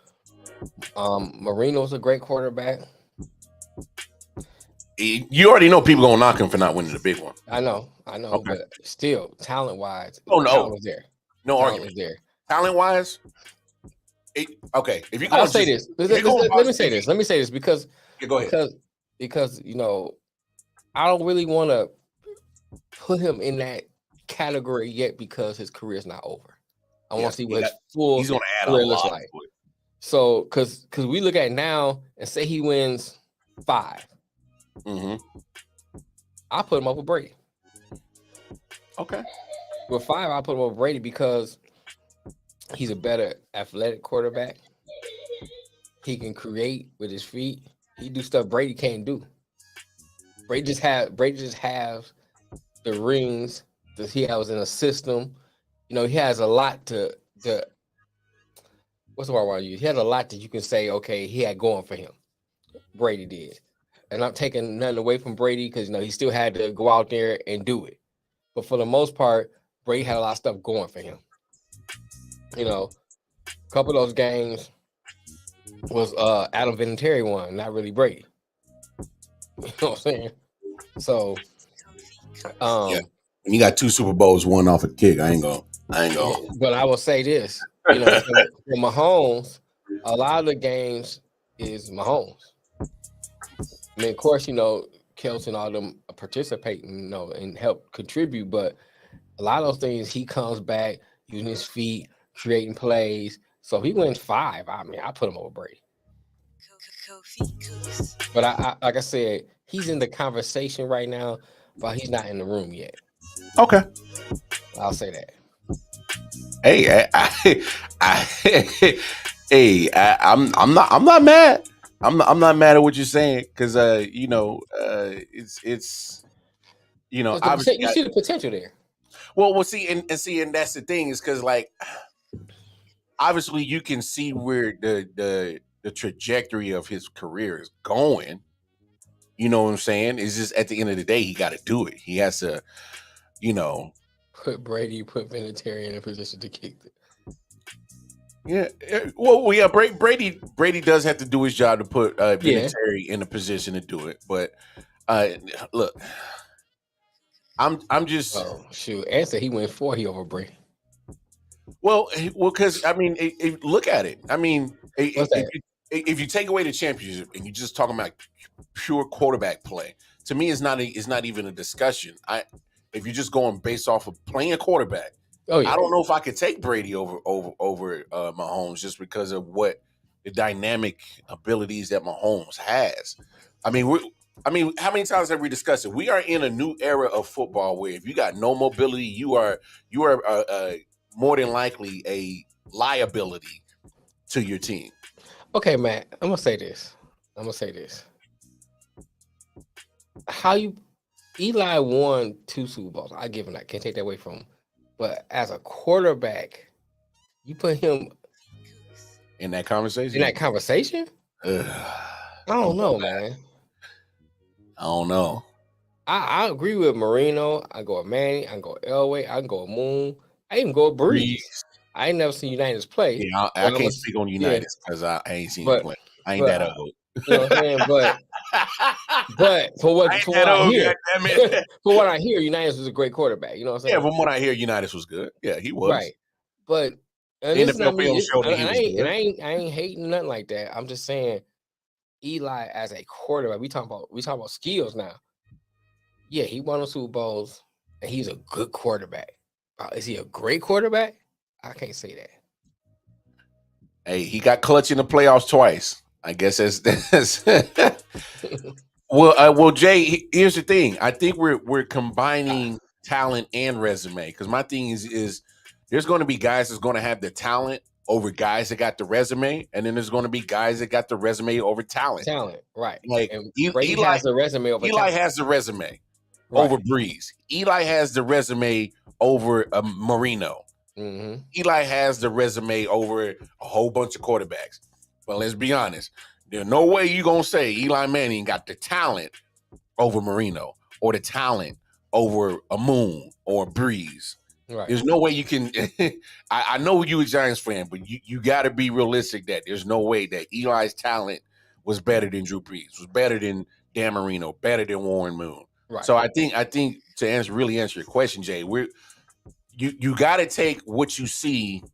Marino's a great quarterback. You already know people gonna knock him for not winning the big one. I know, okay. But still, talent-wise, talent was there. No argument there. Talent-wise, okay. If you're gonna say this, let me say this because go ahead. Because I don't really want to put him in that category yet because his career is not over. I want to see what his full he's gonna add career a looks lot like. So, because we look at it now and say he wins 5. Mm-hmm. I'll put him over Brady. Okay. With 5, I'll put him over Brady because he's a better athletic quarterback. He can create with his feet. He do stuff Brady can't do. Brady just has the rings that he has in a system. He has a lot to what's the word I want to use? He has a lot that you can say, okay, he had going for him. Brady did. And I'm taking nothing away from Brady because he still had to go out there and do it. But for the most part, Brady had a lot of stuff going for him. A couple of those games was Adam Vinatieri won, not really Brady. You know what I'm saying? So when you got 2 Super Bowls, one off a kick, I ain't gonna. But I will say this, for Mahomes, a lot of the games is Mahomes. I mean, of course, Kelce and all them participate, and help contribute, but a lot of those things, he comes back using his feet, creating plays. So if he wins 5, I put him over Brady. But I like I said, he's in the conversation right now, but he's not in the room yet. Okay. I'll say that. Hey, I'm not mad. I'm not mad at what you're saying because it's obviously you see the potential there. Well, see, and that's the thing is because obviously you can see where the trajectory of his career is going. You know what I'm saying? It's just at the end of the day, he got to do it. He has to, put Vinatieri in a position to kick it. Yeah. Well, yeah. Brady does have to do his job to put Vinatieri in a position to do it. But look, I'm just. Oh shoot! Answer he went 4. He over Brady. Well, because look at it. I mean, if you take away the championship and you just talking about pure quarterback play, to me, it's not even a discussion. If you're just going based off of playing quarterback, I don't know if I could take Brady over Mahomes just because of what the dynamic abilities that Mahomes has. I mean, how many times have we discussed it? We are in a new era of football where if you got no mobility, you are more than likely a liability to your team. Okay, Matt, I'm gonna say this. Eli won 2 Super Bowls. I give him that. Can't take that away from him. But as a quarterback, you put him In that conversation? in that conversation? Ugh. I don't know, man. I don't know. I agree with Marino. I go with Manny. I can go with Elway. I can go with Moon. I even go with Breeze. I ain't never seen United's play. Yeah, I can't speak on United because I ain't seen him play. I ain't that old. You know what I'm saying? But for what I hear, Unitas was a great quarterback. You know what I'm saying? Yeah, from what I hear, Unitas was good. Yeah, he was. Right. But I ain't hating nothing like that. I'm just saying Eli as a quarterback, we talking about skills now. Yeah, he won the Super Bowls and he's a good quarterback. Is he a great quarterback? I can't say that. Hey, he got clutch in the playoffs twice. I guess that's well, Jay. Here's the thing. I think we're combining talent and resume because my thing is there's going to be guys that's going to have the talent over guys that got the resume, and then there's going to be guys that got the resume over talent. Right? Like Eli has the resume over. Eli has the resume over Breeze. Eli has the resume over Marino. Mm-hmm. Eli has the resume over a whole bunch of quarterbacks. But let's be honest. There's no way you're going to say Eli Manning got the talent over Marino or the talent over a Moon or Breeze. Right. There's no way you can. I know you a Giants fan, but you got to be realistic that there's no way that Eli's talent was better than Drew Brees, was better than Dan Marino, better than Warren Moon. Right. So I think to really answer your question, Jay, you got to take what you see,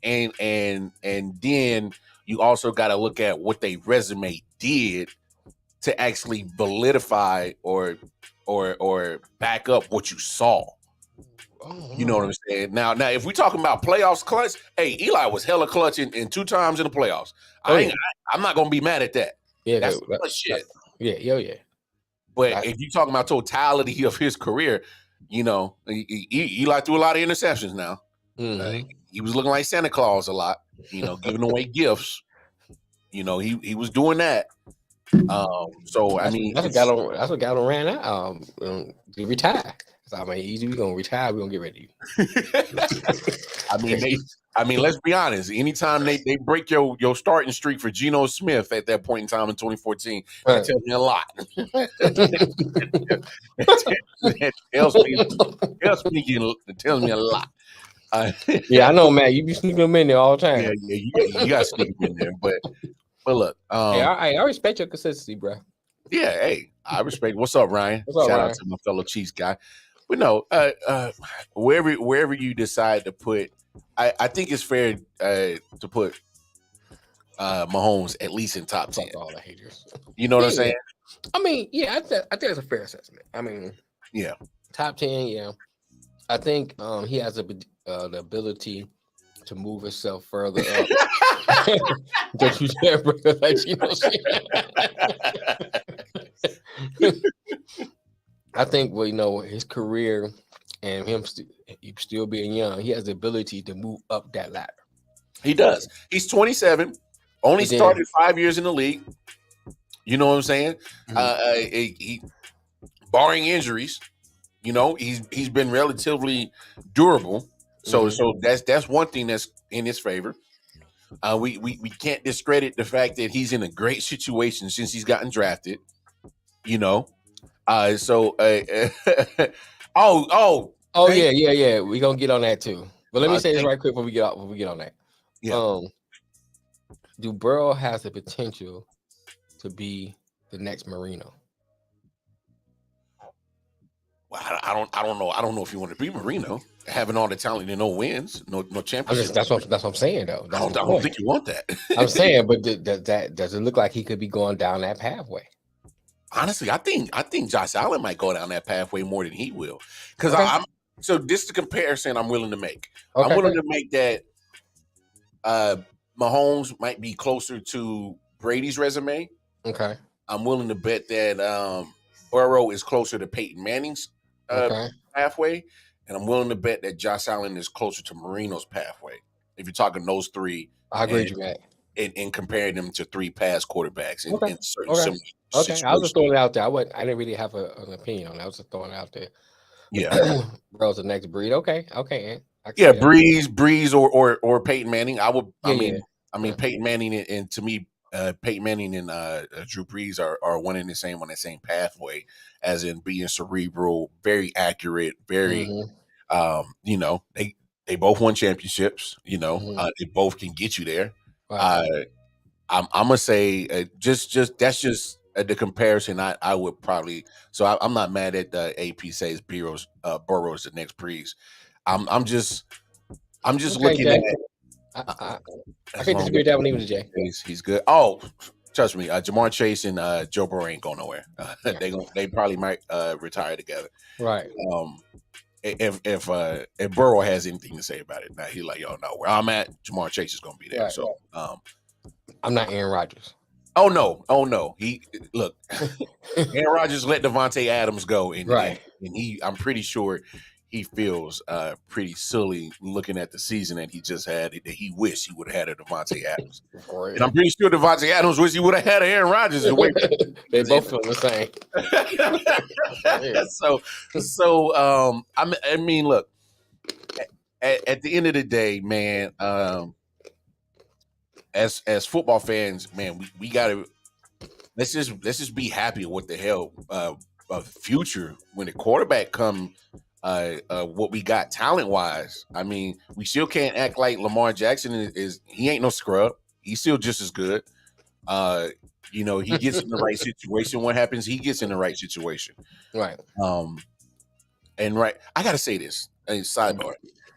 and then you also got to look at what they resume did to actually validify or back up what you saw. You know what I'm saying? Now, if we're talking about playoffs clutch, hey, Eli was hella clutch in 2 times in the playoffs. I'm not gonna be mad at that. Yeah, that's shit. Yeah. But if you're talking about totality of his career, you know, Eli threw a lot of interceptions now. Mm-hmm. He was looking like Santa Claus a lot, you know, giving away gifts. You know, he was doing that. So I mean, that's what got him ran out. To retire. So, I mean, either we gonna retire, we gonna get rid of you. I mean, let's be honest. Anytime they break your starting streak for Geno Smith at that point in time in 2014, that tells me a lot. It tells me a lot. Yeah, I know, man. You be sneaking them in there all the time. Yeah, you got to sneak them in there. But look, hey, I respect your consistency, bro. Yeah, hey, I respect. What's up, Ryan? What's up, Shout Ryan? out to my fellow Chiefs guy. But no, wherever you decide to put, I think it's fair to put Mahomes at least in top 10. All the haters. You know what I'm saying? I mean, yeah, I think that's a fair assessment. I mean, yeah, top 10. Yeah, I think he has the ability to move himself further up. Don't you dare bring it like you know shit. I think his career and him still being young, he has the ability to move up that ladder. He does. He's 27, only started 5 years in the league. You know what I'm saying? Mm-hmm. He barring injuries, you know, he's been relatively durable. So that's one thing that's in his favor. We can't discredit the fact that he's in a great situation since he's gotten drafted. You know, yeah. We're gonna get on that too. But let me say this right quick before we get on that. Yeah. Do Burrow has the potential to be the next Marino? Well, I don't know. I don't know if you want to be Marino, having all the talent and no wins, no championships. That's what I'm saying though. I don't think you want that. I'm saying, but does it look like he could be going down that pathway? Honestly, I think Josh Allen might go down that pathway more than he will. Because so this is the comparison I'm willing to make. Okay. I'm willing to make that Mahomes might be closer to Brady's resume. Okay. I'm willing to bet that Burrow is closer to Peyton Manning's Okay. pathway, and I'm willing to bet that Josh Allen is closer to Marino's pathway. If you're talking those three, I agree with you, Matt. and comparing them to three past quarterbacks in, Okay. in certain Okay. similar Okay. I was just situations. throwing it out there. I didn't really have an opinion on it. I was just throwing it out there. Yeah, Burrow's the next breed. Okay. Okay. yeah, Breeze or Peyton Manning. I would. I mean, Yeah. Peyton Manning and to me, Peyton Manning and Drew Brees are one and the same on that same pathway, as in being cerebral, very accurate, very. You know, they both won championships. You know, they both can get you there. Right. I'm gonna say just that's just the comparison. I would probably. So I'm not mad at AP says Burrow's the next Breeze. I'm just looking Jay. at. I can't disagree with that one either, Jay. He's good. Oh, trust me, Jamar Chase and Joe Burrow ain't going nowhere. They probably might retire together. Right. If Burrow has anything to say about it, now he's like, yo, no, where I'm at, Jamar Chase is gonna be there. Right. So I'm not Aaron Rodgers. Oh no. He look, Aaron Rodgers let Devontae Adams go, and I'm pretty sure he feels pretty silly looking at the season that he just had. That he wished he would have had a Devontae Adams, and I'm pretty sure Devontae Adams wished he would have had Aaron Rodgers. They both feel the same. I mean, look, at the end of the day, man. As football fans, man, we gotta let's just be happy with the hell future when the quarterback come what we got talent wise. I mean, we still can't act like Lamar Jackson is he ain't no scrub. He's still just as good. You know, he gets in the right situation. What happens? He gets in the right situation. Right. And right, I gotta say this. Sidebar.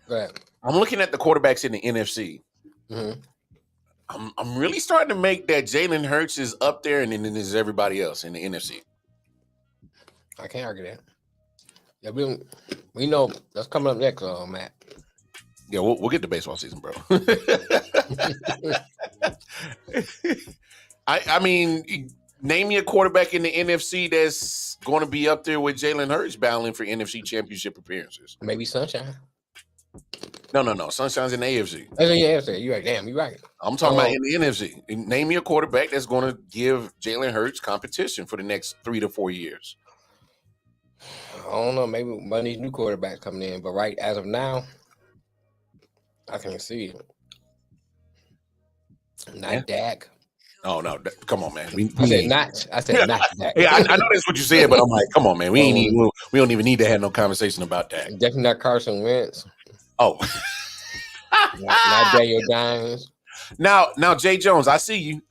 Right. I'm looking at the quarterbacks in the NFC. Mm-hmm. I'm really starting to make that Jalen Hurts is up there, and then there's everybody else in the NFC. I can't argue that. Yeah, we know that's coming up next, Matt. Yeah, we'll get to baseball season, bro. I mean, name me a quarterback in the NFC that's going to be up there with Jalen Hurts battling for NFC Championship appearances. Maybe Sunshine. No. Sunshine's in the AFC. Oh, yeah, AFC. You're right. Damn, you're right. I'm talking about in the NFC. Name me a quarterback that's going to give Jalen Hurts competition for the next 3 to 4 years. I don't know. Maybe one of these new quarterbacks coming in, but right as of now, I can't see it. Not Dak. Oh no! Come on, man. I said not Dak. Yeah, I know that's what you said, but I'm like, come on, man. We don't even need to have no conversation about that. Definitely not Carson Wentz. Oh, not Daniel Jones. Now, Jay Jones, I see you.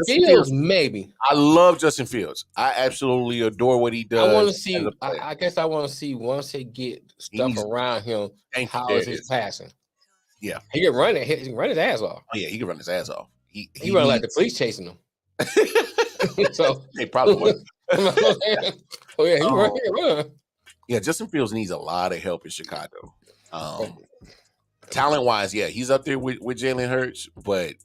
Fields, maybe. I love Justin Fields. I absolutely adore what he does. I want to see. I guess I want to see once they get stuff around him. How is his passing? Yeah, he can run it. He can run his ass off. Oh yeah, he can run his ass off. He run like the police chasing him. So they probably would. Oh yeah, he run. Yeah, Justin Fields needs a lot of help in Chicago. Talent wise, yeah, he's up there with Jalen Hurts, but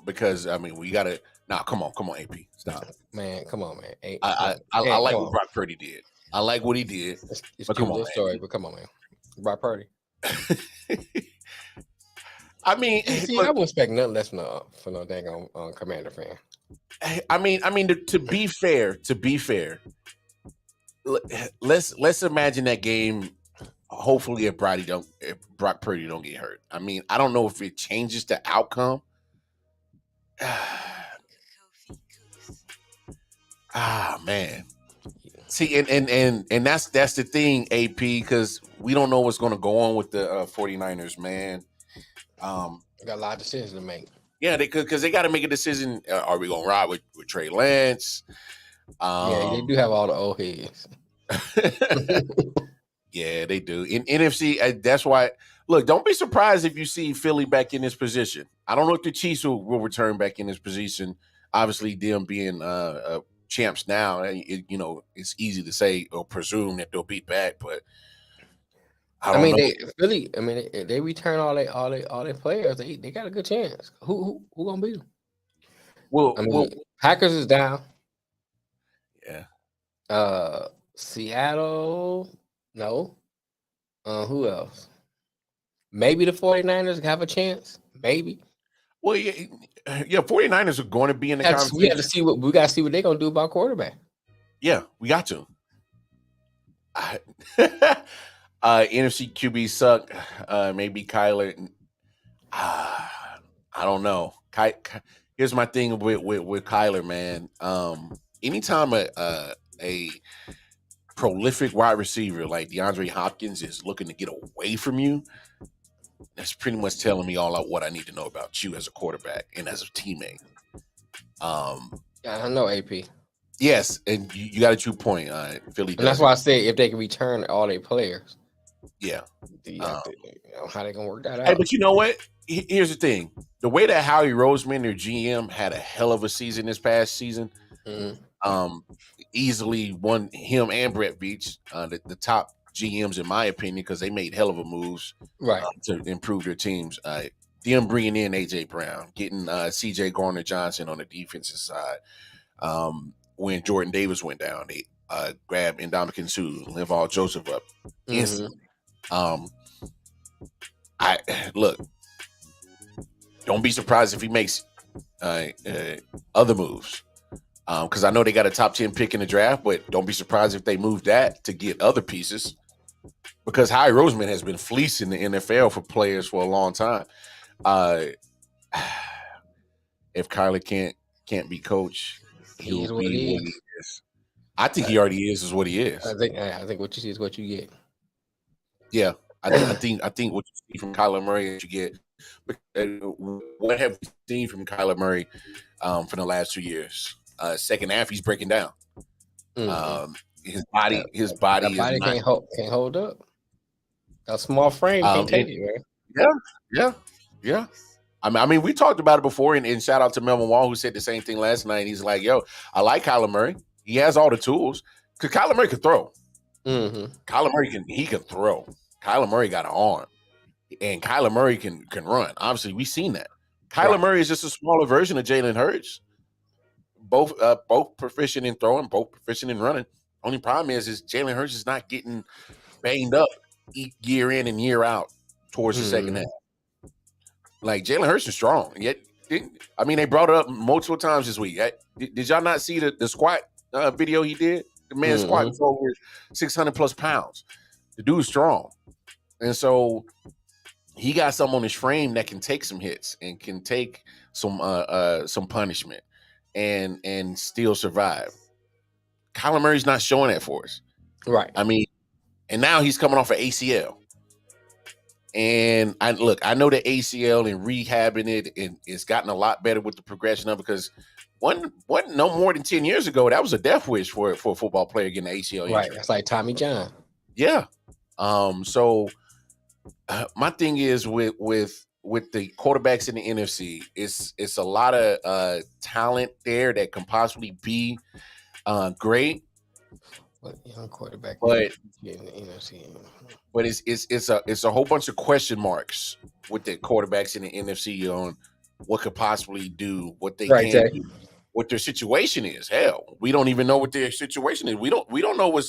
because I mean we gotta come on, AP. Stop. Man, come on, man. I like what Brock Purdy did. I like what he did. It's but come on, story, but come on, man. Brock Purdy. I mean, I wouldn't expect nothing less for no dang on Commander fan. I mean, to be fair, let's imagine that game. Hopefully, if Brock Purdy don't get hurt. I mean, I don't know if it changes the outcome. Man. See, and that's the thing, AP, because we don't know what's going to go on with the 49ers, man. Got a lot of decisions to make. Yeah, because they got to make a decision. Are we going to ride with Trey Lance? Yeah, they do have all the old heads. Yeah, they do. In NFC, that's why. Look, don't be surprised if you see Philly back in this position. I don't know if the Chiefs will return back in this position. Obviously, them being champs now, it's easy to say or presume that they'll be back. But I don't know. They return all their players. They got a good chance. Who gonna beat them? Well, Packers is down. yeah. Seattle, no. Who else? Maybe the 49ers have a chance. Maybe. Well, yeah, 49ers are going to be in the We conversation. got to see what they're gonna do about quarterback. Yeah, we got to. NFC QB suck. Maybe Kyler. I don't know. Here's my thing with Kyler, man. Anytime a prolific wide receiver like DeAndre Hopkins is looking to get away from you, that's pretty much telling me what I need to know about you as a quarterback and as a teammate. I know AP. Yes, and you got a true point. Philly, and that's why I say if they can return all their players, yeah, how they gonna work that out? Hey, but you know what? Here's the thing: the way that Howie Roseman, their GM, had a hell of a season this past season, easily won him and Brett Veach, the top GMs in my opinion, because they made hell of a moves right to improve their teams. Them bringing in AJ Brown, getting CJ Garner-Johnson on the defensive side. When Jordan Davis went down, they grabbed Ndamukong Suh, Linval Joseph up instantly. Look, don't be surprised if he makes other moves, because I know they got a top 10 pick in the draft, but don't be surprised if they move that to get other pieces, because Howie Roseman has been fleecing the NFL for players for a long time. If Kyler can't be coach, he is what he is. I think he already is what he is. I think what you see is what you get. Yeah, I think what you see from Kyler Murray, what you get. What have we seen from Kyler Murray for the last 2 years? Second half, he's breaking down. His body can't hold up. A small frame can't take it, man. Yeah. I mean, we talked about it before, and shout out to Melvin Wall, who said the same thing last night. He's like, "Yo, I like Kyler Murray. He has all the tools because Kyler Murray can throw. Kyler Murray can throw. Kyler Murray got an arm, and Kyler Murray can run. Obviously, we've seen that. Kyler Murray is just a smaller version of Jalen Hurts. Both proficient in throwing, both proficient in running. Only problem is Jalen Hurts is not getting banged up year in and year out towards the second half. Like, Jalen Hurts is strong. Yet, I mean, they brought it up multiple times this week. Did y'all not see the squat video he did? The man squatting for over 600 plus pounds. The dude's strong. And so he got something on his frame that can take some hits and can take some punishment and still survive. Kyler Murray's not showing that for us. Right. I mean, and now he's coming off an ACL. And I know the ACL and rehabbing it, and it's gotten a lot better with the progression of it, because wasn't no more than 10 years ago, that was a death wish for a football player getting an ACL injury. Right. That's like Tommy John. Yeah. So my thing is with the quarterbacks in the NFC, it's a lot of talent there that can possibly be great. But young quarterback, but in the NFC. But it's a whole bunch of question marks with the quarterbacks in the NFC on what could possibly do, what they can do, what their situation is. Hell, we don't even know what their situation is. We don't know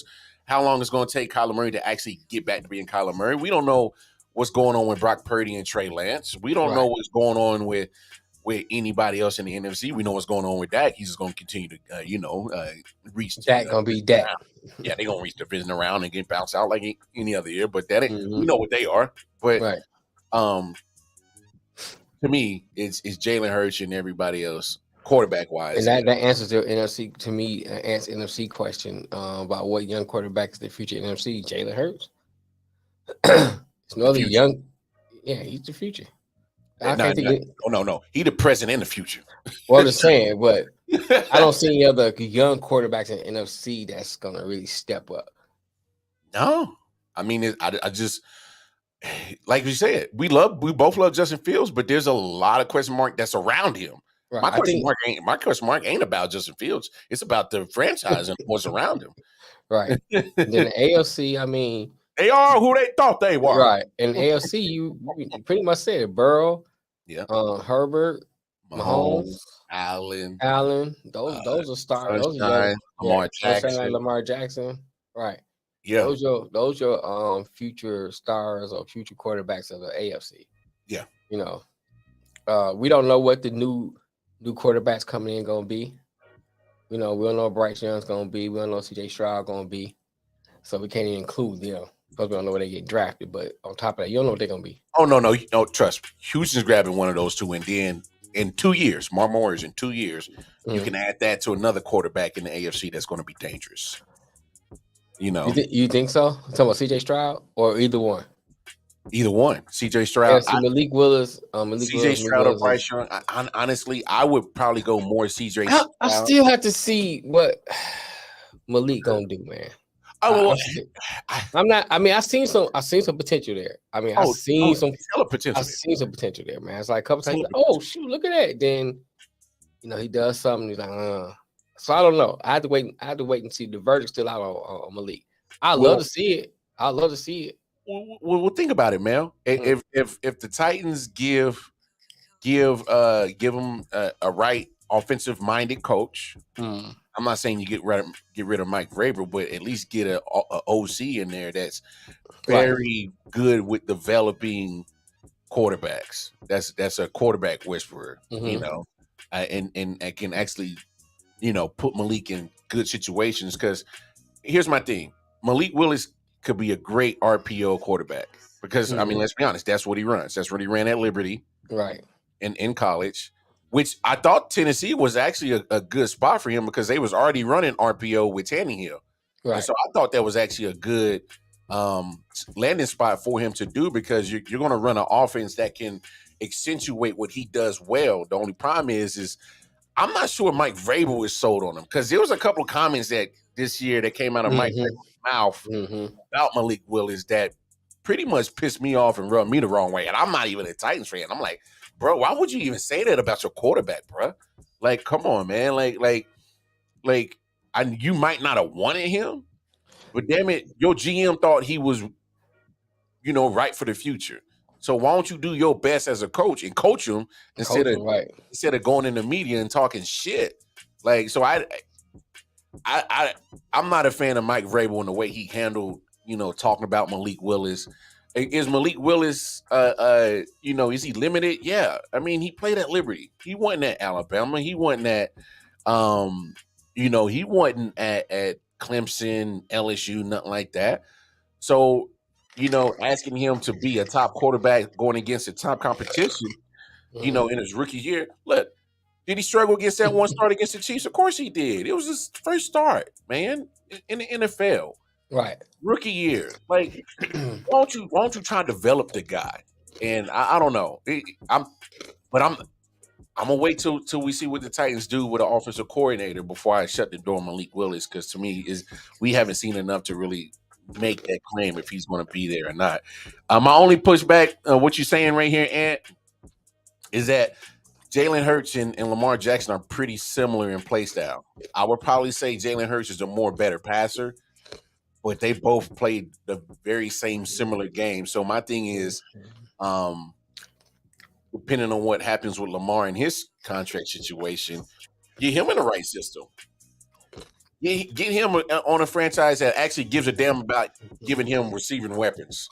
how long it's going to take Kyler Murray to actually get back to being Kyler Murray. We don't know what's going on with Brock Purdy and Trey Lance. We don't know what's going on with anybody else in the NFC. We know what's going on with Dak. He's just going to continue to, reach. Dak going to be Dak. Yeah, they're going to reach the division around and get bounced out like any other year. But that ain't, we know what they are. But to me, it's Jalen Hurts and everybody else quarterback-wise. And that answers the NFC, to me, answer NFC question about what young quarterbacks the future NFC. Jalen Hurts. It's no other young. Yeah, he's the future. No. He the present and the future. Well, I'm just saying, but I don't see any other young quarterbacks in NFC that's gonna really step up. No, I mean, I just like you said, we both love Justin Fields, but there's a lot of question mark that's around him. Right. My question mark ain't about Justin Fields. It's about the franchise and what's around him. Right. Then the AFC, I mean, They are who they thought they were. Right. And AFC, you pretty much said it. Burrow, Yeah. Herbert, Mahomes, Allen. Those are stars. Those are Sunshine, Lamar Sunshine, Jackson. Lamar Jackson. Right. Yeah. Those your future stars or future quarterbacks of the AFC. Yeah. You know, we don't know what the new quarterbacks coming in gonna be. You know, we don't know what Bryce Young's gonna be. We don't know what CJ Stroud gonna be. So we can't even include them because we don't know where they get drafted. But on top of that, you don't know what they're gonna be. Oh no, trust me. Houston's grabbing one of those two, and then in 2 years, Mark Morris in 2 years, you can add that to another quarterback in the AFC that's going to be dangerous. You know, you think so? I'm talking about CJ Stroud or either one? Either one. CJ Stroud, Malik Willis, CJ Stroud or Bryce Young. Honestly, I would probably go more CJ Stroud. I still have to see what Malik gonna do, man. I'm not. I mean, I've seen some potential there. I mean, I've seen some potential. I've seen some potential there, man. It's like a couple times. Like, oh shoot, look at that. Then, you know, he does something. He's like, So I don't know. I had to wait and see. The verdict's still out on Malik. I'd love to see it. Well, think about it, man. If the Titans give him a right offensive minded coach. I'm not saying you get rid of Mike Vrabel, but at least get a OC in there that's very good with developing quarterbacks. That's a quarterback whisperer, you know, and can actually, you know, put Malik in good situations. Because here's my thing: Malik Willis could be a great RPO quarterback because I mean, let's be honest, that's what he runs. That's what he ran at Liberty, right? In college. Which I thought Tennessee was actually a good spot for him because they was already running RPO with Tannehill. Right. And so I thought that was actually a good landing spot for him to do because you're going to run an offense that can accentuate what he does well. The only problem is I'm not sure Mike Vrabel is sold on him because there was a couple of comments that this year that came out of Mike Vrabel's mouth about Malik Willis that pretty much pissed me off and rubbed me the wrong way. And I'm not even a Titans fan. I'm like, bro, why would you even say that about your quarterback, bro? Like, come on, man. You might not have wanted him, but damn it, your GM thought he was, you know, right for the future. So why don't you do your best as a coach and coach him instead of going in the media and talking shit? Like, so I'm not a fan of Mike Vrabel and the way he handled, you know, talking about Malik Willis. Is Malik Willis, you know, is he limited? Yeah. I mean, he played at Liberty. He wasn't at Alabama. He wasn't at, you know, he wasn't at Clemson, LSU, nothing like that. So, you know, asking him to be a top quarterback going against a top competition, you know, in his rookie year. Look, did he struggle against that one start against the Chiefs? Of course he did. It was his first start, man, in the NFL. Right. Rookie year. Like, why don't you try to develop the guy? And I don't know. I'm gonna wait till we see what the Titans do with an offensive coordinator before I shut the door on Malik Willis, because to me we haven't seen enough to really make that claim if he's going to be there or not. My only pushback, what you're saying right here, Ant, is that Jalen Hurts and Lamar Jackson are pretty similar in play style. I would probably say Jalen Hurts is a more better passer, but they both played the very same similar game. So my thing is, depending on what happens with Lamar and his contract situation, get him in the right system. Get him on a franchise that actually gives a damn about giving him receiving weapons.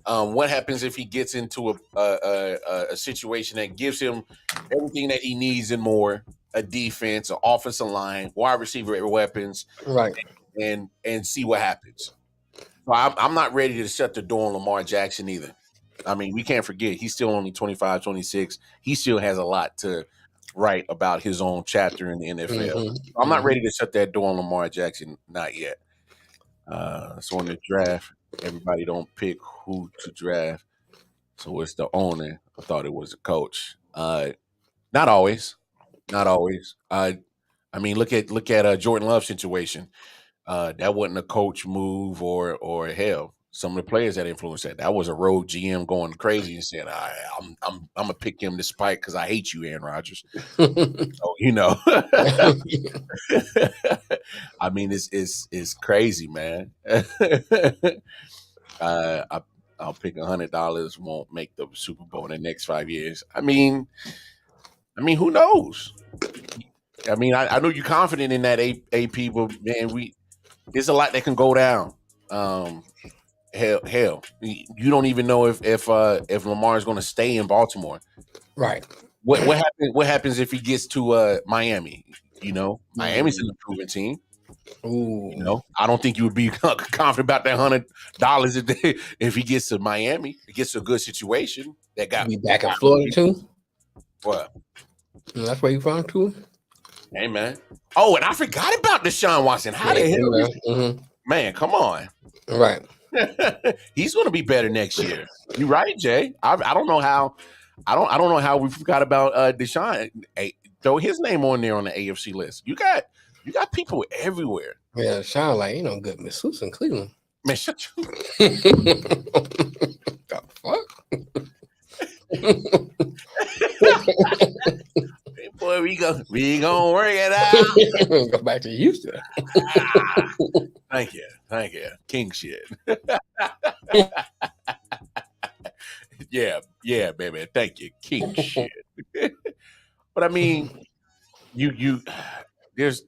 What happens if he gets into a situation that gives him everything that he needs and more? A defense, an offensive line, wide receiver weapons, right? And see what happens. So I'm not ready to shut the door on Lamar Jackson either. I mean, we can't forget he's still only 25, 26. He still has a lot to write about his own chapter in the NFL. I'm not ready to shut that door on Lamar Jackson, not yet. So in the draft, everybody don't pick who to draft. So it's the owner. I thought it was the coach. Not always. I mean, look at Jordan Love's situation. That wasn't a coach move or hell. some of the players that influenced that. That was a road GM going crazy and saying, I'm gonna pick him despite because I hate you, Aaron Rodgers. So, you know. I mean, it's crazy, man. I'll pick $100 won't make the Super Bowl in the next 5 years. I mean, who knows? I mean, I know you're confident in that AP, but man, there's a lot that can go down. Hell, you don't even know if Lamar is going to stay in Baltimore. Right. What happens if he gets to Miami? You know, Miami's an improving team. Ooh. You know, I don't think you would be confident about that $100 a day if he gets to Miami. He gets to a good situation. That got be back in Florida too. What? That's where you from too. Hey man. Oh, and I forgot about Deshaun Watson. How the hell? Man, come on. Right. He's going to be better next year. You right, Jay? I don't know how. I don't know how we forgot about Deshaun. Hey, throw his name on there on the AFC list. You got people everywhere. Yeah, Deshaun like ain't no good masseuse in Cleveland. Man, shut you. The fuck? Boy, we gonna work it out. Go back to Houston. Thank you. King shit. Yeah, baby. Thank you. King shit. But I mean, there's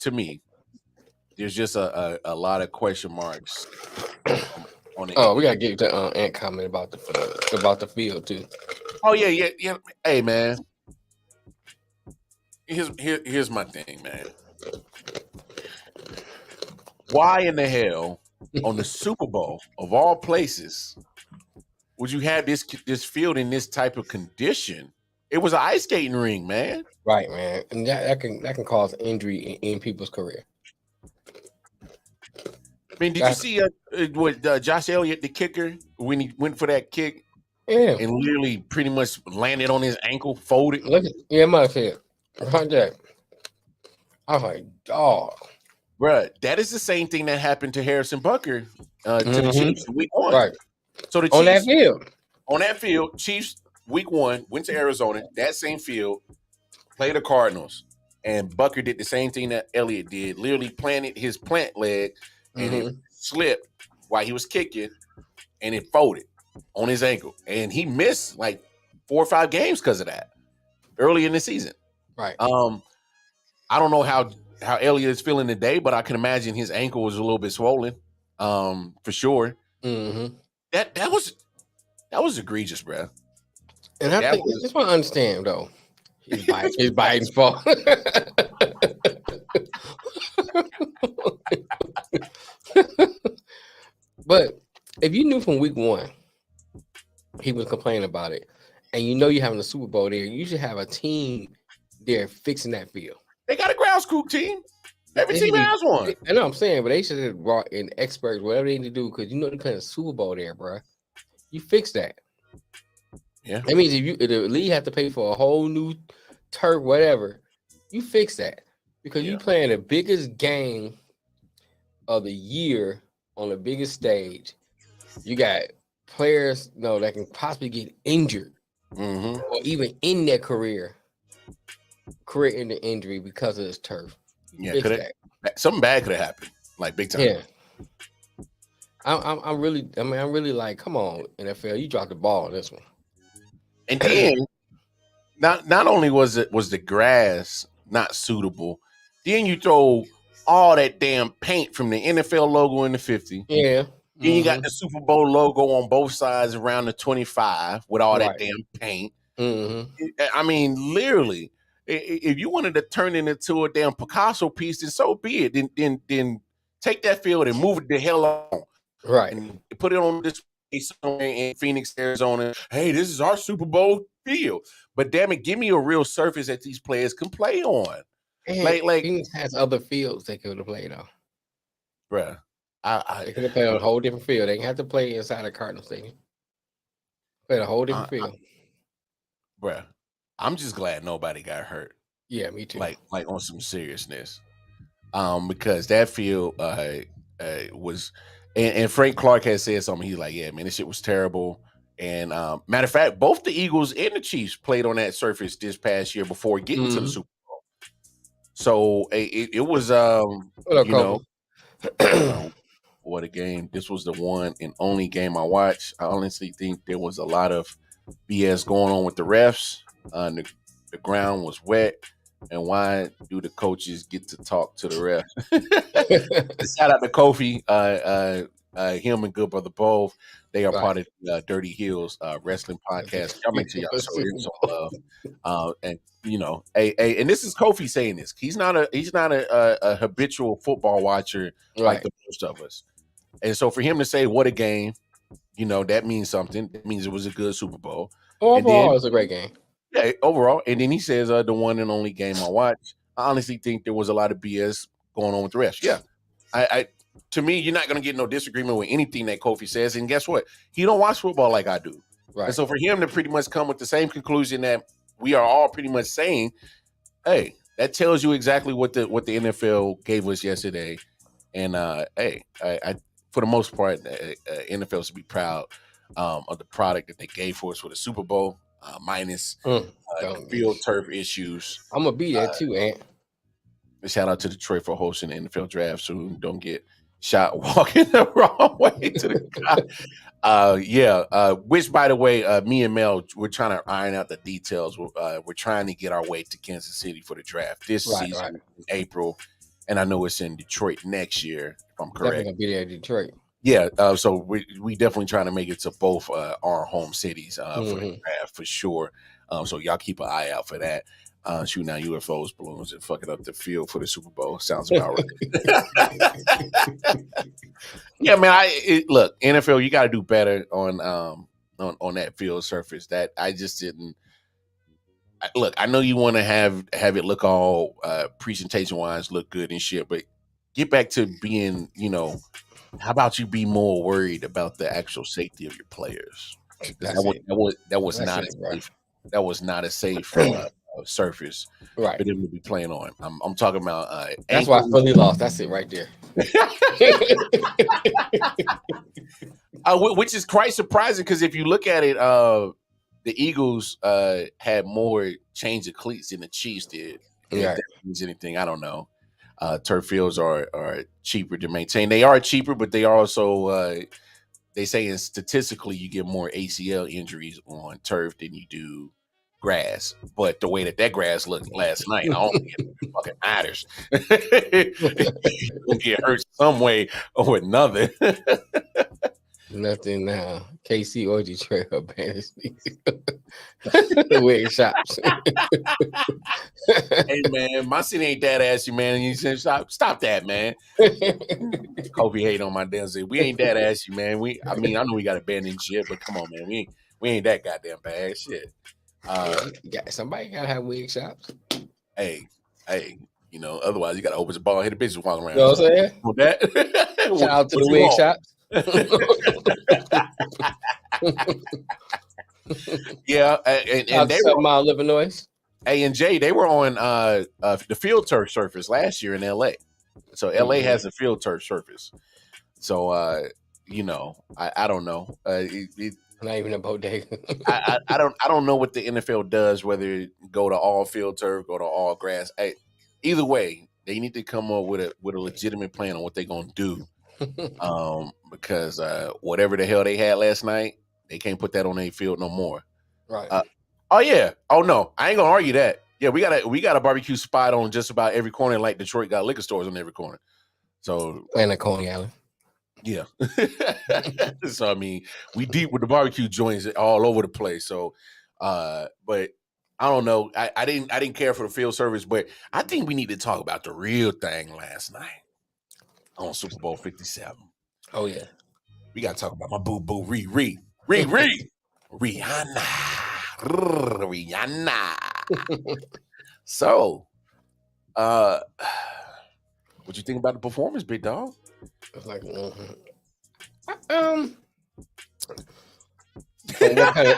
just a lot of question marks on the Oh, we gotta get to Ant comment about the field too. Oh yeah. Hey man, here's my thing, man. Why in the hell on the Super Bowl of all places would you have this field in this type of condition? It was an ice skating ring, man. Right, man, and that can cause injury in people's career. I mean, did you see what Josh Elliott, the kicker, when he went for that kick? Yeah, and literally pretty much landed on his ankle, folded. Look at my head. Like that. I was like, dog. Bruh, that is the same thing that happened to Harrison Butker to the Chiefs in week 1. Right. So the Chiefs, on that field, Chiefs week 1 went to Arizona, that same field, played the Cardinals, and Butker did the same thing that Elliott did. Literally planted his plant leg, and it slipped while he was kicking, and it folded on his ankle, and he missed like 4 or 5 games because of that early in the season. Right. I don't know how Elliott is feeling today, but I can imagine his ankle was a little bit swollen, for sure. That was egregious, bro. And I think that's what I understand though. It's Biden's fault. But if you knew from week 1 he was complaining about it, and you know you're having a Super Bowl there, you should have a team there fixing that field. They got a ground crew team. Every team has one. I know what I'm saying, but they should have brought in experts, whatever they need to do, because you know they're playing a Super Bowl there, bro. You fix that. Yeah. That means if the league have to pay for a whole new turf, whatever, you fix that. Because you playing the biggest game of the year on the biggest stage. You got players that can possibly get injured or even in their career ending injury because of this turf. Yeah, something bad could have happened, like big time. Yeah. I'm really like, come on, NFL, you dropped the ball on this one. And then not only was the grass not suitable, then you throw all that damn paint from the NFL logo in the 50. Yeah. Then you got the Super Bowl logo on both sides around the 25 with all that damn paint. I mean, literally, if you wanted to turn it into a damn Picasso piece, then so be it. Then take that field and move it the hell on. Right. And put it on this somewhere in Phoenix, Arizona. Hey, this is our Super Bowl field. But damn it, give me a real surface that these players can play on. And like Phoenix has other fields they could have played on. Bruh. They could have played on a whole different field. They didn't have to play inside the Cardinal Stadium. Played a whole different field. Bruh. I'm just glad nobody got hurt. Yeah, me too. Like on some seriousness. Because that field was And Frank Clark has said something. He's like, yeah, man, this shit was terrible. And matter of fact, both the Eagles and the Chiefs played on that surface this past year before getting to the Super Bowl. So it was, you know, what a game. This was the one and only game I watched. I honestly think there was a lot of BS going on with the refs. The ground was wet. And why do the coaches get to talk to the refs? Shout out to Kofi, him and Good Brother both. They are part of Dirty Heels wrestling podcast. Y'all make sure y'all show him some love. And you know, and this is Kofi saying this. He's not a habitual football watcher like the most of us. And so for him to say what a game, you know, that means something. It means it was a good Super Bowl. Overall, it was a great game. Yeah, overall. And then he says the one and only game I watched. I honestly think there was a lot of BS going on with the refs. Yeah. I to me, you're not going to get no disagreement with anything that Kofi says. And guess what? He don't watch football like I do. Right. And so for him to pretty much come with the same conclusion that we are all pretty much saying, hey, that tells you exactly what the NFL gave us yesterday. And hey, I for the most part, NFL should be proud of the product that they gave for us for the Super Bowl, minus field turf issues. I'm gonna be there too, Ant. Shout out to Detroit for hosting the NFL draft, so don't get shot walking the wrong way to the guy. Which, by the way, me and Mel, we're trying to iron out the details. We're trying to get our way to Kansas City for the draft this season in April, and I know it's in Detroit next year, if I'm correct. Definitely gonna be there in Detroit. Yeah, so we definitely trying to make it to both our home cities for the draft for sure. So y'all keep an eye out for that. Shooting out UFOs, balloons, and fucking up the field for the Super Bowl. Sounds about right. Yeah, man. Look, NFL, you got to do better on that field surface. That I just didn't. Look, I know you want to have it look all presentation wise, look good and shit, but get back to being, you know, how about you be more worried about the actual safety of your players? That was not a safe surface for them to be playing on. I'm talking about that's why Philly lost. That's it right there. Which is quite surprising because if you look at it, the Eagles had more change of cleats than the Chiefs did. If that means anything, I don't know. Turf fields are cheaper to maintain. They are cheaper, but they are also they say statistically you get more ACL injuries on turf than you do grass. But the way that grass looked last night, I don't think it fucking matters. You'll get hurt some way or another. Nothing now. KC or Detroit are banish the wig shops. Hey man, my city ain't that assy, man. You said stop that, man. Kobe hate on my damn city. We ain't that assy, man. I know we got a band and shit, but come on, man. We ain't that goddamn bad shit. Somebody gotta have wig shops. Hey, you know, otherwise you gotta open the ball and hit the bitches walking around. You know what I'm saying? With that? Shout out to the wig shops. Yeah, and they were on Illinois. A and J, they were on the field turf surface last year in LA. So LA has a field turf surface. So you know, I don't know. Not even a bodega. I don't know what the NFL does, whether go to all field turf, go to all grass. Either way, they need to come up with a legitimate plan on what they're gonna do. Because whatever the hell they had last night, they can't put that on their field no more. Right. Oh yeah. Oh no, I ain't gonna argue that. Yeah, we got a barbecue spot on just about every corner, like Detroit got liquor stores on every corner. So and a Coney Island. Yeah. So I mean, we deep with the barbecue joints all over the place. So but I don't know. I didn't care for the field service, but I think we need to talk about the real thing last night on Super Bowl 57. Oh yeah. We gotta talk about my boo Rihanna. So what you think about the performance, big dog? It's like what kind of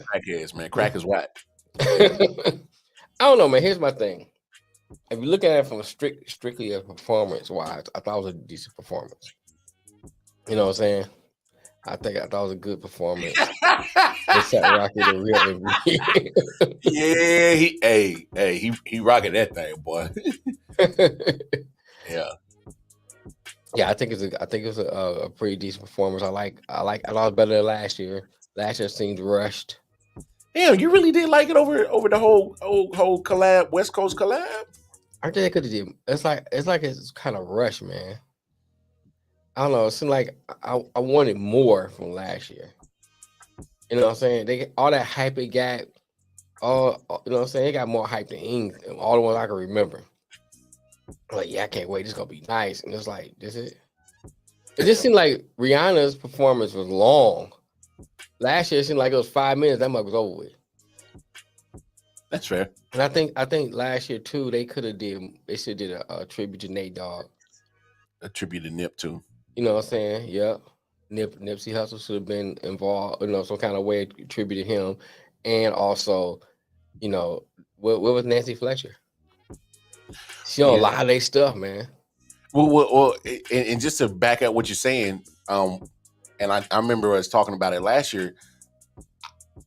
crackheads, man. Crack is whack. I don't know, man. Here's my thing. if you look at it from strictly a performance wise, I thought it was a decent performance. You know what I'm saying? I thought it was a good performance. Except Rocky the real MVP. Yeah, he rocking that thing, boy. Yeah. Yeah, I think it was a pretty decent performance. I thought it was better than last year. Last year seemed rushed. Damn, you really did like it over the whole collab, West Coast collab? I think they could have did. It's like it's kind of rushed, man. I don't know. It seemed like I wanted more from last year. You know what I'm saying? They all that hype it got. All you know what I'm saying? It got more hype than anything. All the ones I can remember. Like, yeah, I can't wait. This is gonna be nice. And it's like, this is. It just seemed like Rihanna's performance was long. Last year it seemed like it was 5 minutes. That much was over with. That's fair. And I think last year too, they should have did a tribute to Nate Dogg. A tribute to Nip too. You know what I'm saying? Yep. Nipsey Hussle should have been involved, you know, some kind of way to tribute to him. And also, you know, what was Nancy Fletcher? She on a lot of their stuff, man. Well, and just to back up what you're saying, and I remember us talking about it last year.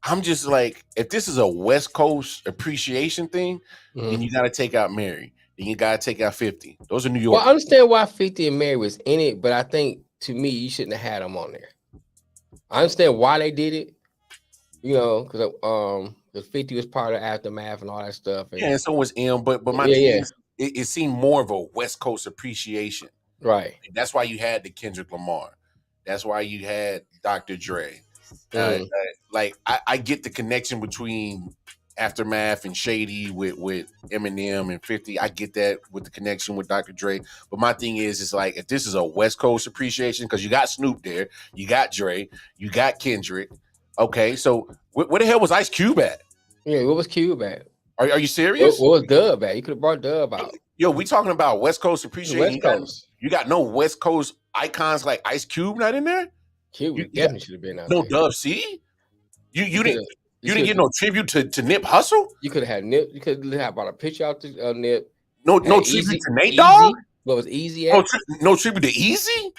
I'm just like, if this is a West Coast appreciation thing, then you got to take out Mary. Then you got to take out 50. Those are New York. Well, I understand why 50 and Mary was in it, but I think, to me, you shouldn't have had them on there. I understand why they did it, you know, because 50 was part of Aftermath and all that stuff. And, and so was M, but my thing is, it seemed more of a West Coast appreciation. Right. And that's why you had the Kendrick Lamar. That's why you had Dr. Dre. Like I get the connection between Aftermath and Shady with Eminem and 50. I get that with the connection with Dr. Dre. But my thing is like, if this is a West Coast appreciation, because you got Snoop there, you got Dre, you got Kendrick. Okay, so where the hell was Ice Cube at? Yeah, what was Cube at? Are you serious? What was Dub at? You could have brought Dub out. Yo, we talking about West Coast appreciation. West Coast. You got no West Coast icons like Ice Cube not in there? Cube definitely should have been out there. No Dub C? You didn't get no tribute to Nip Hussle? You could have had Nip. You could have brought a picture out to Nip. No tribute to Nate Dogg? What was Easy at? No tribute to Easy?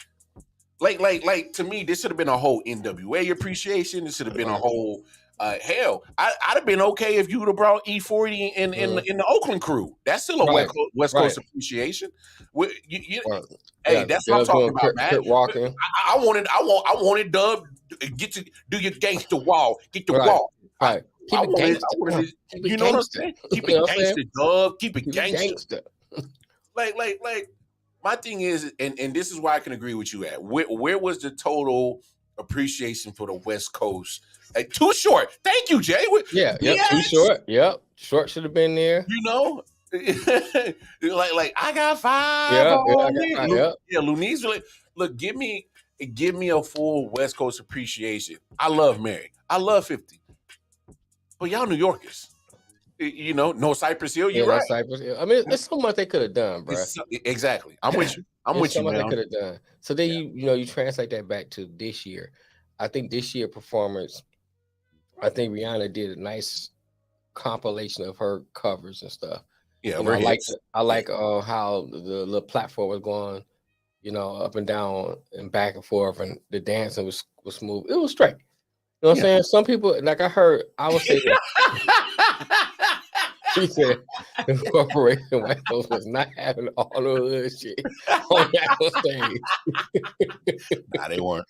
Like to me, this should have been a whole NWA appreciation. This should have been a whole hell. I'd have been okay if you would have brought E40 in the Oakland crew. That's still a West Coast appreciation. Hey, that's what I'm talking about, man. I wanted Dub get to do your gangster wall. Get the wall. Right. Keep it gangster. You know what I'm saying? Keep it gangster, Dub. Keep it gangster. Like my thing is, and this is why I can agree with you at. Where was the total appreciation for the West Coast? Too Short. Thank you, Jay. Too Short. Yep. Short should have been there. You know? like I got 5. Lunice. Look, give me a full West Coast appreciation. I love Mary. I love 50. But y'all New Yorkers. You know, no Cypress Hill. You're right. Cypress Hill. I mean, there's so much they could have done, bro. Exactly. I'm with you. I'm with you, man. They could have done. So then you translate that back to this year. I think this year performance. I think Rihanna did a nice compilation of her covers and stuff. Yeah, I like how the platform was going, you know, up and down and back and forth, and the dancing was smooth. It was straight. You know what I'm saying? Some people, like I would say that. She said the corporation white folks was not having all the hood shit on that stage. Nah, they weren't.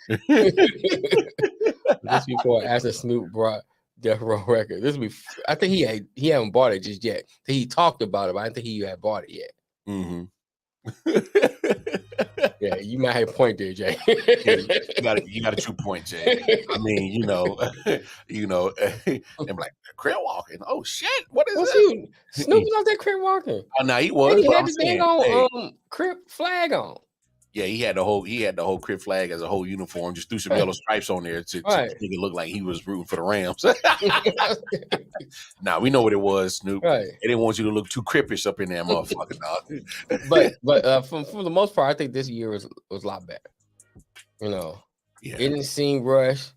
This before after Snoop brought Death Row Records. I think he hadn't bought it just yet. He talked about it, but I don't think he had bought it yet. Mm-hmm. Yeah, you might have a point there, Jay. you got a true point, Jay. I mean, you know, I'm like crib walking. Oh shit, what is that? Snoop was out there crib walking. Oh no, he was. And he had the thing on crib flag on. Yeah, he had the whole crib flag as a whole uniform. Just threw some yellow stripes on there to make it look like he was rooting for the Rams. Nah, we know what it was, Snoop. Right. They didn't want you to look too crippish up in that motherfucker, dog. but for the most part, I think this year was a lot better. You know, it didn't seem rushed.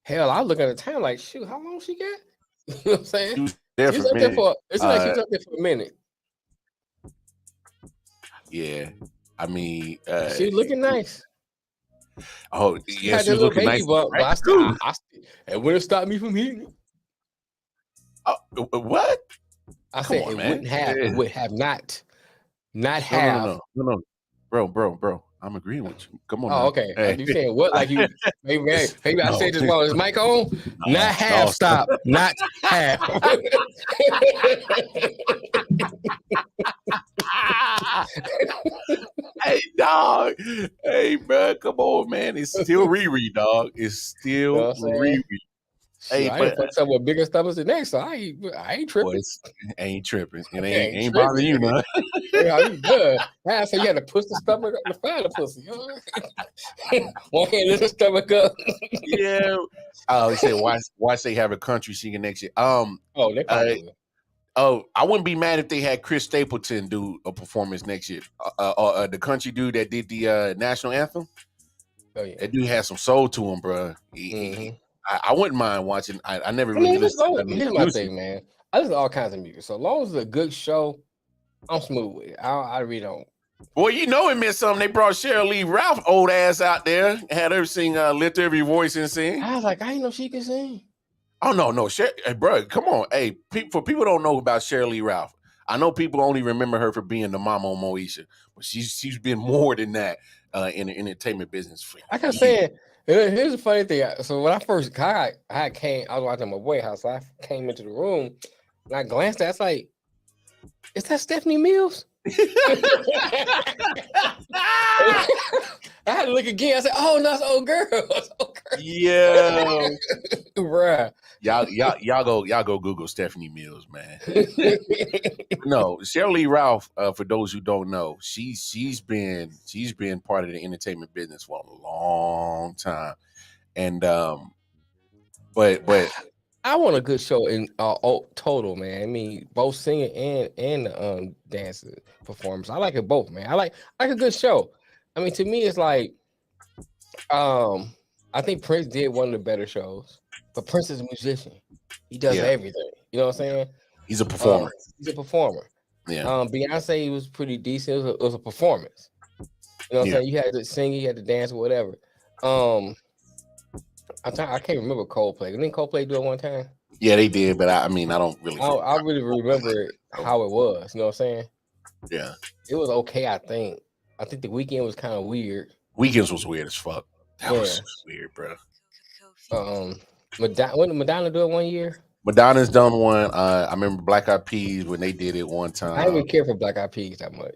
Hell, I was looking at the time like, shoot, how long she got? You know what I'm saying? She was up there for a minute. It's like she was up there for a minute. Yeah. I mean, She was looking nice. oh She yeah, had she that was little looking baby nice. bump, but Too. it wouldn't stop me from hitting it. What? I Come said on, it man. wouldn't have. It would have not have. No. Bro. I'm agreeing with you. Come on Oh, now. okay. Hey. You saying what? Like you? Maybe I No. said this while his mic on. No, Not half. Stop. Not half. Hey, dog. Hey, bro. Come on, man. It's still Riri, dog. It's You know still what I'm saying? Riri. Shoot, Hey, I but didn't fuck something with bigger stomachs than that, so I ain't tripping. boys, ain't tripping. It Ain't ain't bothering you, tripping. none. Yeah, you good. So you had to push the stomach up to find the pussy. You know? One hand lift the stomach up. Yeah. Oh, you said why say have a country singer next year? Oh, they probably will. Oh, I wouldn't be mad if they had Chris Stapleton do a performance next year. The country dude that did the national anthem. Oh yeah. That dude has some soul to him, bro. I wouldn't mind watching. I never really listened to here's my thing, man. I listen to all kinds of music. So as long as it's a good show, I'm smooth with it. I really don't. Boy, you know it meant something. They brought Cheryl Lee Ralph old ass out there, had her sing "Lift Every Voice" and sing. I was like, I didn't know she could sing. Oh no, hey, bro, come on, hey, for people don't know about Cheryl Lee Ralph. I know people only remember her for being the mama on Moesha, but she's been more than that in the entertainment business for I kept years. saying, here's the funny thing. So when I first I was watching my boy house. So I came into the room and I glanced at it, I was like, is that Stephanie Mills? I had to look again. I said, "Oh no, it's old girl." Yeah, bruh. Y'all go Google Stephanie Mills, man. No, Cheryl Lee Ralph. For those who don't know, she's been part of the entertainment business for a long time, and but I want a good show in total, man. I mean, both singing and dancing performance. I like it both, man. I like a good show. I mean, to me, it's like, I think Prince did one of the better shows, but Prince is a musician. He does everything. You know what I'm saying? He's a performer. He's a performer. Yeah. Beyonce was pretty decent. It was a performance. You know what I'm saying? You had to sing, you had to dance, or whatever. I can't remember Coldplay. Didn't Coldplay do it one time? Yeah, they did, but I mean, I don't really. I really remember how it was. You know what I'm saying? Yeah. It was okay. I think the weekend was kind of weird. Weekends was weird as fuck. That was weird, bro. Did Madonna do it one year? Madonna's done one. I remember Black Eyed Peas when they did it one time. I didn't even care for Black Eyed Peas that much.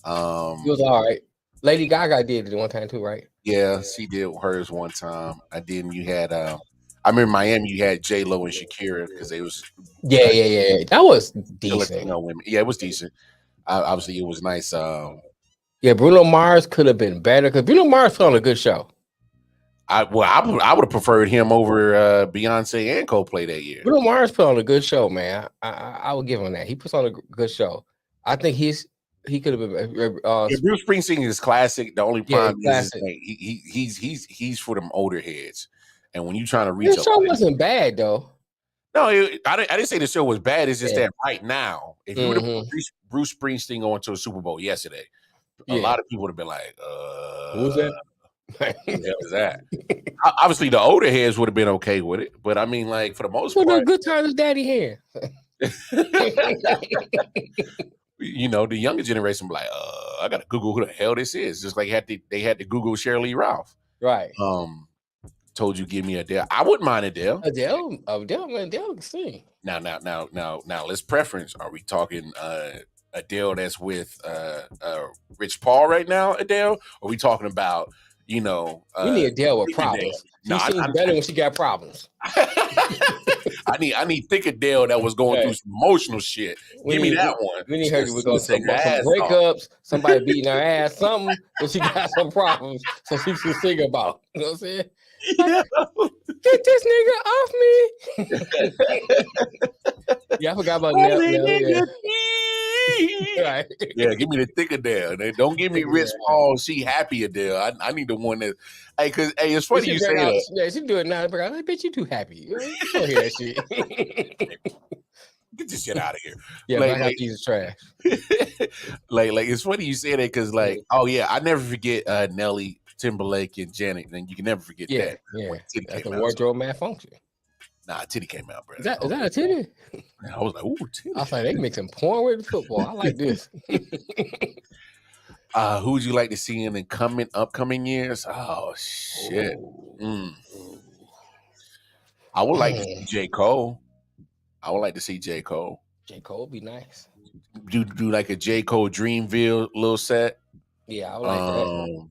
It was all right. Lady Gaga did it one time too, right? Yeah, she did hers one time. And then you had I remember Miami. You had J-Lo and Shakira because they was yeah. That was decent. No women. Yeah, it was decent. Obviously, it was nice. Yeah, Bruno Mars could have been better because Bruno Mars put on a good show. I would have preferred him over Beyonce and Coldplay that year. Bruno Mars put on a good show, man. I would give him that. He puts on a good show. I think he could have been. Bruce Springsteen is classic. The only problem is he's for them older heads, and when you trying to reach, the show wasn't bad though. No, I didn't say the show was bad. It's just that right now, if you would have put Bruce Springsteen going to a Super Bowl yesterday, a lot of people would have been like, "Who's that? What the hell is that?" Obviously, the older heads would have been okay with it, but I mean, like for the most part, a good time is Daddy here. You know, the younger generation be like, I gotta Google who the hell this is. Just like they had to Google Cheryl Lee Ralph. Right. Told you give me Adele. I wouldn't mind Adele. Adele can sing. Now, let's preference. Are we talking Adele that's with Rich Paul right now, Adele? Or are we talking about, we need Adele with problems. She sings better when she got problems. I need thick Adele that was going through some emotional shit. Give me that one. We need her to go some breakups, somebody beating her ass, something, but she got some problems, so she can sing about. You know what I'm saying? Yeah. Get this nigga off me. Yeah, I forgot about that. Right. Yeah, give me the thick Adele. Don't give me Rich Paul. She happy Adele. I need the one that. Because it's funny you say that. Yeah, she do it now. I bet you too happy. You don't hear that shit. Get this shit out of here. Yeah, like, Black Eyed Peas is trash. like it's funny you say that because oh yeah, I never forget Nelly, Timberlake, and Janet, and you can never forget that. Yeah. Titty That's the came out, wardrobe malfunction. Nah, Titty came out, bro. Is that a titty? I was like, ooh, Titty. I was like, they mixing porn with football. I like this. Who would you like to see in the upcoming years? Oh shit. I would like to see J. Cole. I would like to see J. Cole. J. Cole would be nice. Do like a J. Cole Dreamville little set. Yeah, I would like that.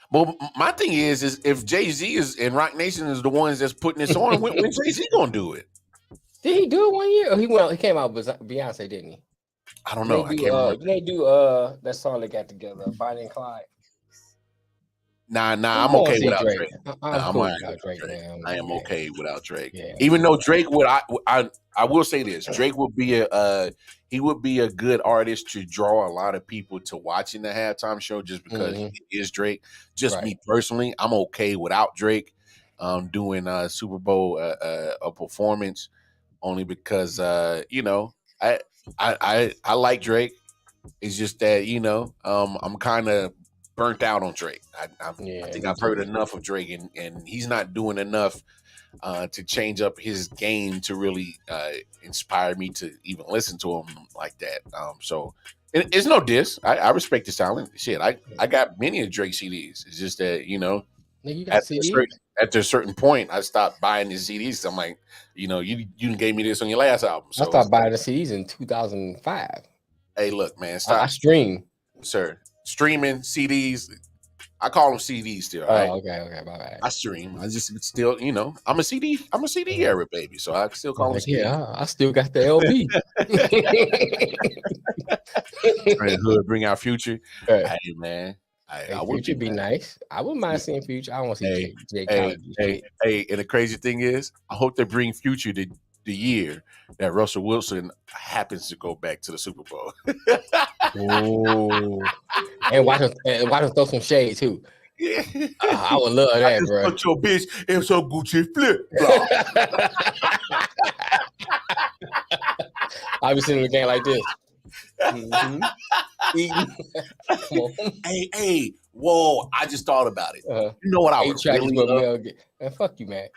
Well, my thing is if Jay-Z is and Rock Nation is the ones that's putting this on, when Jay-Z gonna do it? Did he do it 1 year? Oh, he came out with Beyonce, didn't he? I don't know. I can't remember. They do that song they got together, Bonnie and Clyde. Nah, I'm okay without Drake. I'm cool without Drake, man. I am okay without Drake. Yeah. Even though Drake would, I will say this: Drake would be a good artist to draw a lot of people to watching the halftime show just because he is Drake. Just me personally, I'm okay without Drake doing Super Bowl a performance only because I like Drake. It's just that I'm kind of burnt out on Drake. I think I've heard enough of Drake, and he's not doing enough to change up his game to really inspire me to even listen to him like that. So it's no diss. I respect the talent. Shit, I got many of Drake CDs. It's just that at a certain point, I stopped buying the CDs. I'm like, you gave me this on your last album. So I stopped buying the CDs in 2005. Hey, look, man, stop. I stream, sir. Streaming CDs, I call them CDs still. Right? Okay, my bad. I stream. I just still, I'm a CD era baby, so I still call them CDs. Yeah, I still got the LP. Hood, bring out Future. Right. Hey man, I would Future be nice. I wouldn't mind seeing Future. I want to see Jay Khaled. Hey, and the crazy thing is, I hope they bring Future to the year that Russell Wilson happens to go back to the Super Bowl. Ooh. And watch him throw some shade too. Yeah. I would love that, bro. Put your bitch in some Gucci flip. I'll be sitting in the game like this. Hey, whoa! I just thought about it. You know what I would really love? Man, fuck you, man.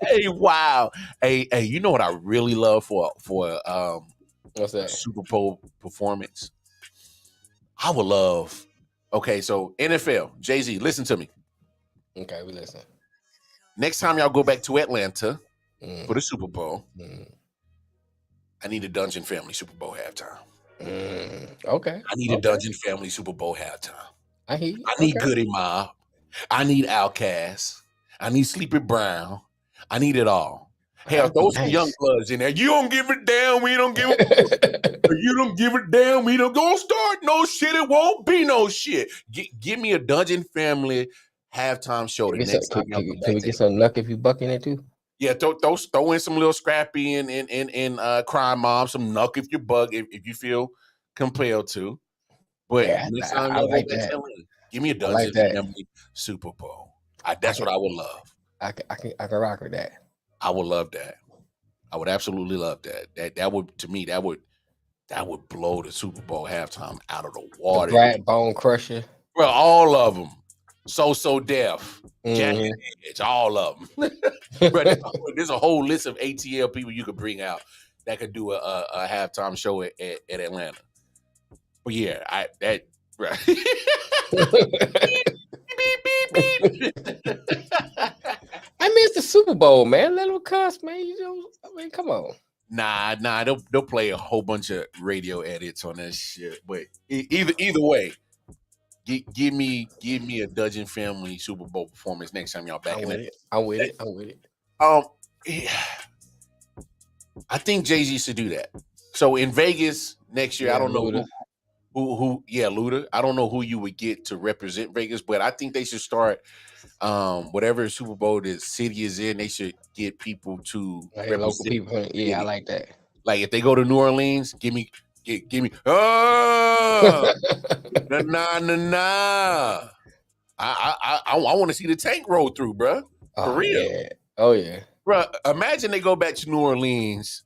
Hey, wow. Hey, you know what I really love for what's that? Super Bowl performance? I would love. Okay, so NFL, Jay-Z, listen to me. Okay, we listen. Next time y'all go back to Atlanta for the Super Bowl, I need a Dungeon Family Super Bowl halftime. Okay. I need a Dungeon Family Super Bowl halftime. I hear you. I need Goody Mob. I need Outkast. I need Sleepy Brown. I need it all. Hell, throw some young bloods in there. You don't give it down. We don't give it. You don't give it down. We don't start no shit. It won't be no shit. Give me a Dungeon Family halftime show the next time. Can we get some Luck If You Buck in there too? Yeah, throw in some little Scrappy and Crime Mob, some Nuck If You Buck if you feel compelled to. But next time I like that. Give me a Dungeon Family Super Bowl. That's what I would love. I can rock with that. I would love that. I would absolutely love that. That would, to me, that would blow the Super Bowl halftime out of the water. The Brad Bone Crusher. Well, all of them. So Def, Jack and Edge, all of them. Bro, there's a whole list of ATL people you could bring out that could do a halftime show at Atlanta. But yeah, right. I mean, it's the Super Bowl, man. Let them cuss, man. Come on. Nah. They'll play a whole bunch of radio edits on that shit. But either way, give me a Dungeon Family Super Bowl performance next time y'all back. I'm with it. I think Jay-Z should do that. So in Vegas next year, I don't know who. Yeah, Luda. I don't know who you would get to represent Vegas, but I think they should start. Whatever Super Bowl the city is in, they should get people to represent local people. Yeah, I like that. Like if they go to New Orleans, give me. Nah. I want to see the tank roll through, bro. For real. Yeah. Oh yeah. Bro, imagine they go back to New Orleans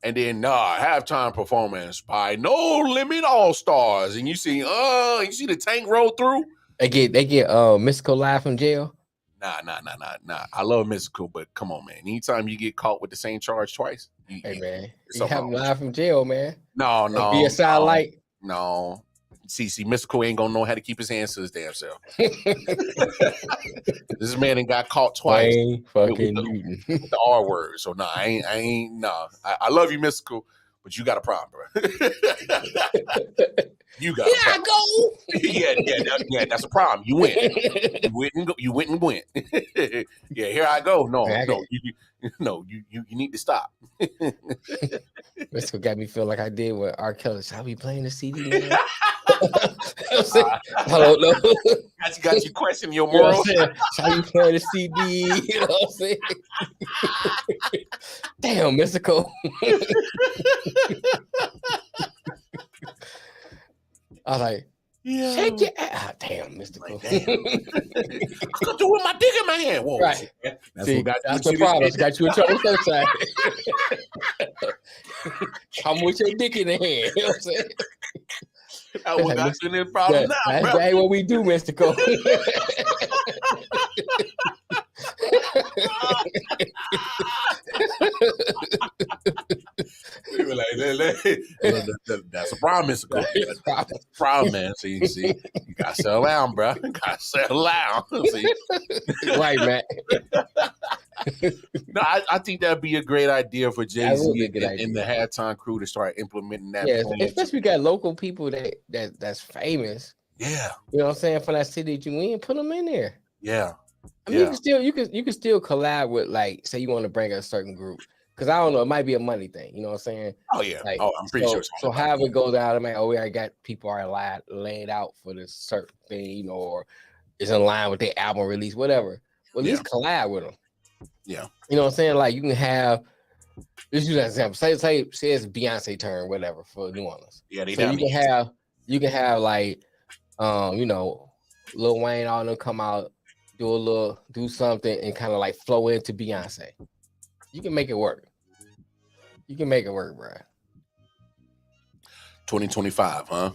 and then halftime performance by No Limit All Stars, and you see the tank roll through. They get Mystical live from jail. Nah. I love Mystical, but come on, man. Anytime you get caught with the same charge twice, Hey man, it's you have wrong him with live from jail, man. No. Be a sidelight. No. See, Mystical ain't gonna know how to keep his hands to his damn self. This man ain't got caught twice Fucking with Newton. the R word. So I ain't. Nah, I love you, Mystical, but you got a problem, bro. You got. Here I go. yeah. That's a problem. You win. You went and went. Yeah, here I go. No, you need to stop. That's what got me feel like I did with R. Kelly. Shall I be playing the CD now? I don't know. Got you questioning your morals. Shall you play the CD? You know what I'm saying? Damn, Mystical. I was like, shake your ass. Damn, Mystical. Like, damn. I could do with my dick in my hand. Whoa. Right. That's the problem. Got you in trouble first time. Come with your dick in the hand. You know what I'm saying? I would got you in this problem now, that's bro. what we do, Mystical. We were like, that's a problem, Mystical. That's a problem, man. See, you gotta settle down, bro. You gotta settle down. See? Right, man. No, I think that'd be a great idea for Jay-Z and the halftime crew to start implementing that. Yeah, especially we got local people that's famous. Yeah, you know what I'm saying, for that city that you in, put them in there. Yeah, I mean, you can still collab with, like, say you want to bring a certain group, because I don't know, it might be a money thing. You know what I'm saying? Oh yeah. Like, I'm pretty sure. So however it goes out, I'm like, oh, I got people are laid out for this certain thing, you know, or it's in line with their album release, whatever. Well, at least collab with them. Yeah. You know what I'm saying? Like, you can have, let's use that example. Say it's Beyonce turn, whatever, for New Orleans. Yeah, so you can have like, you know, Lil Wayne, all them come out, do something, and kind of like flow into Beyonce. You can make it work. You can make it work, bro. 2025, huh?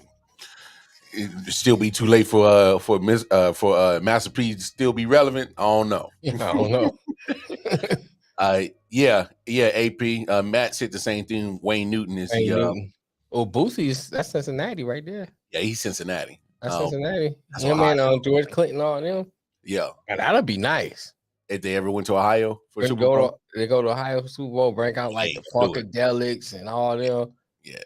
It still be too late for Master P to still be relevant. I don't know. I don't know. Yeah, AP. Matt said the same thing. Wayne Newton is Oh, Boosie's, that's Cincinnati right there. Yeah, he's Cincinnati. That's Cincinnati. That's you know, George Clinton, all them. Yeah, and that'd be nice if they ever went to Ohio for they Super Bowl. They go to Ohio for Super Bowl, bring out like the Funkadelics and all them. Yeah,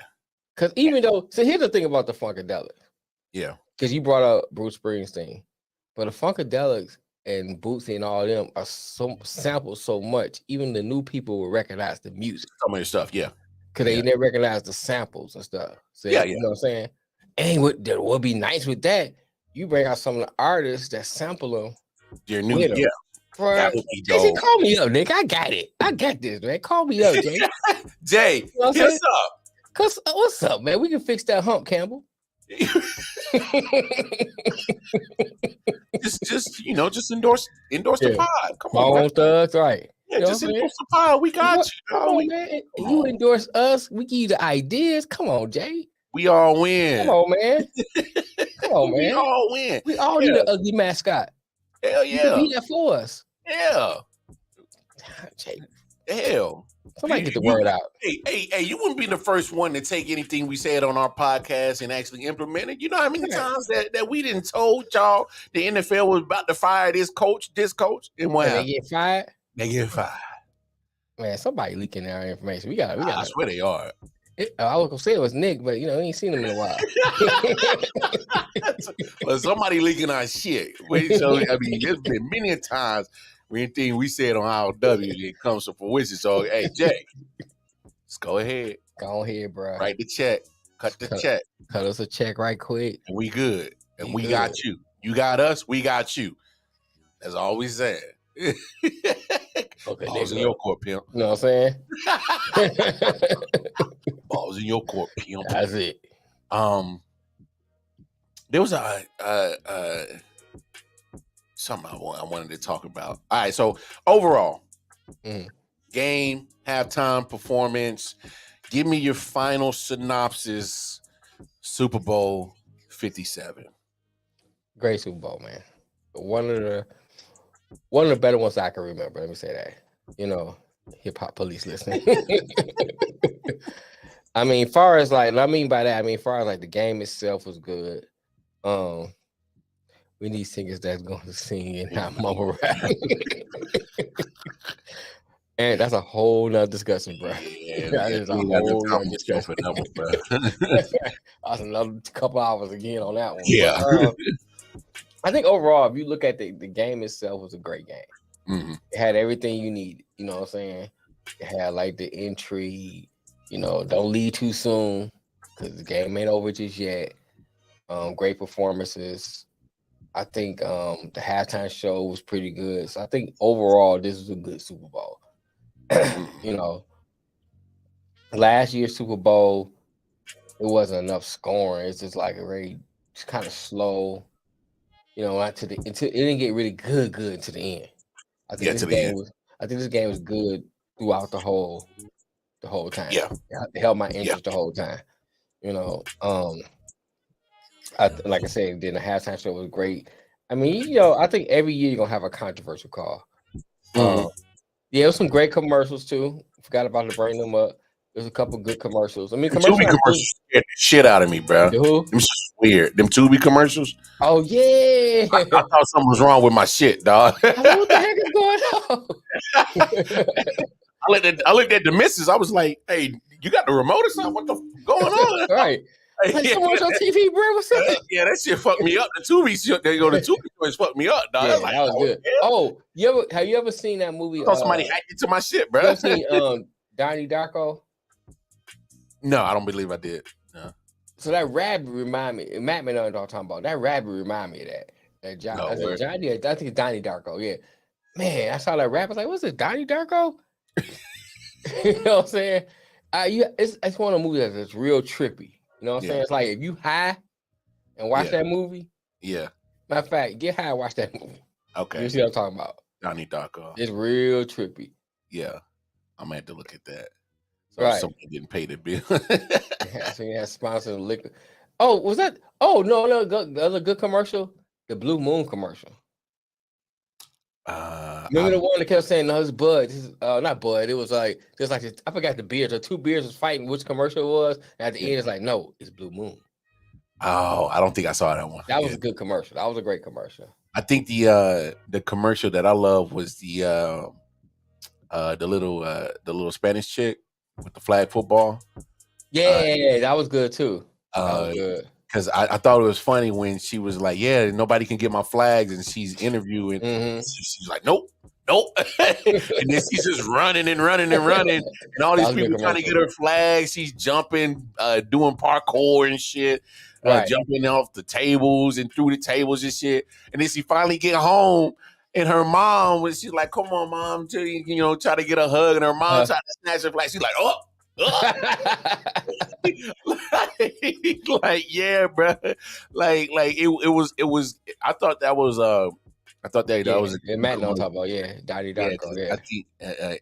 because even though, so here's the thing about the Funkadelics. Yeah, because you brought up Bruce Springsteen, but the Funkadelics and Bootsy and all them are sampled so much, even the new people will recognize the music. Some of your stuff, yeah. Because they never recognize the samples and stuff. So, you know what I'm saying? And what would be nice with that, you bring out some of the artists that sample them. Your new, yeah. Bro, Jay, call me up, Nick. I got it. I got this, man. Call me up, Jay. Jay, you know what's up? Cause what's up, man? We can fix that hump, Campbell. just endorse the pod. Come on, thugs, right? Yeah, just endorse the pod. We got you. Oh, man. You endorse us, we give you the ideas. Come on, Jay. We all win. Come on, man. Come on, man. We all win. We all need an ugly mascot. Hell yeah. Be that for us. Yeah. Jay. Hell. Somebody get the word out. Hey, you wouldn't be the first one to take anything we said on our podcast and actually implement it. You know how many times that we didn't told y'all the NFL was about to fire this coach, and what happened? They get fired? They get fired. Man, somebody leaking our information. We got. I swear they are. I was gonna say it was Nick, but you know, we ain't seen him in a while. Well, somebody leaking our shit. So I mean, there's been many times anything we said on I.O.W. it comes to fruition. So hey, Jay, let's go ahead. Go ahead, bro. Write the check. Cut the check. Cut us a check right quick. And we good. And we got you. You got us. We got you. That's all we said. Okay, balls in your court, pimp. You know what I'm saying? Balls in your court, pimp. That's it. There was something I wanted to talk about. All right, so overall, Game, halftime performance. Give me your final synopsis. Super Bowl 57. Great Super Bowl, man. One of the better ones I can remember. Let me say that. You know, hip hop police listening. I mean, far as like, I mean by that, I mean far as like the game itself was good. We need singers that's going to sing and not mumble rap. And that's a whole nother discussion, bro. Yeah, That is a whole nother discussion. bro. That's another couple hours again on that one. Yeah. But, I think overall, if you look at the game itself, was a great game. Mm-hmm. It had everything you need. You know what I'm saying? It had like the entry. You know, don't leave too soon because the game ain't over just yet. Great performances. I think the halftime show was pretty good. So I think overall, this was a good Super Bowl. You know, last year's Super Bowl, it wasn't enough scoring. It's just like a very kind of slow. You know, until it didn't get really good to the end. I think this game was good throughout the whole time. Yeah, it held my interest the whole time. You know, like I said, then the halftime show was great. I mean, you know, I think every year you're gonna have a controversial call. Yeah, there was some great commercials too. Forgot about to bring them up. There's a couple good commercials. I mean, commercials scared the shit out of me, bro. Who? Them just weird. Them Tubi commercials. Oh yeah. I thought something was wrong with my shit, dog. What the heck is going on? I looked at the missus. I was like, "Hey, you got the remote or something? What the going on?" Right. Like someone's on TV, bro. What's up? Yeah, that shit fucked me up. The Tubi shit, the Tubi joints fucked me up, dog. Yeah, like, that was good. Yeah. Oh, have you ever seen that movie? I thought somebody hacked into my shit, bro. You ever seen Donnie Darko? No, I don't believe I did. No. So that rabbit remind me. Matt may know what I'm talking about. That rabbit remind me of that. That Johnny. I think it's Donnie Darko. Yeah, man, I saw that rabbit. I was like, what's this, Donnie Darko? You know what I'm saying? It's one of the movies that's real trippy. You know what I'm saying? It's like if you high and watch that movie. Yeah. Matter of fact, get high and watch that movie. Okay. You see what I'm talking about? Donnie Darko. It's real trippy. Yeah. I'm gonna have to look at that. So right. Someone didn't pay the bill. So you had sponsored liquor. Oh, was that? Oh no, the other good commercial, the Blue Moon commercial. Remember the one that kept saying, "No, it's Bud." This is, not Bud. It was like just like I forgot the beers. The two beers was fighting which commercial it was. And at the end, it's like, no, it's Blue Moon. Oh, I don't think I saw that one. That was a good commercial. That was a great commercial. I think the commercial that I love was the little Spanish chick with the flag football. Yeah, that was good too. That was good. Because I thought it was funny when she was like, "Yeah, nobody can get my flags," and she's interviewing. She's like, "Nope." And then she's just running, and all these people trying to get her flags. She's jumping, doing parkour and shit, jumping off the tables and through the tables and shit. And then she finally get home, and her mom was, she's like, "Come on, mom," to try to get a hug, and her mom tried to snatch her flag. She's like, "Oh." like yeah, bro. Like it was. I thought that was that was. And Matt don't talk about Donnie Darko. I think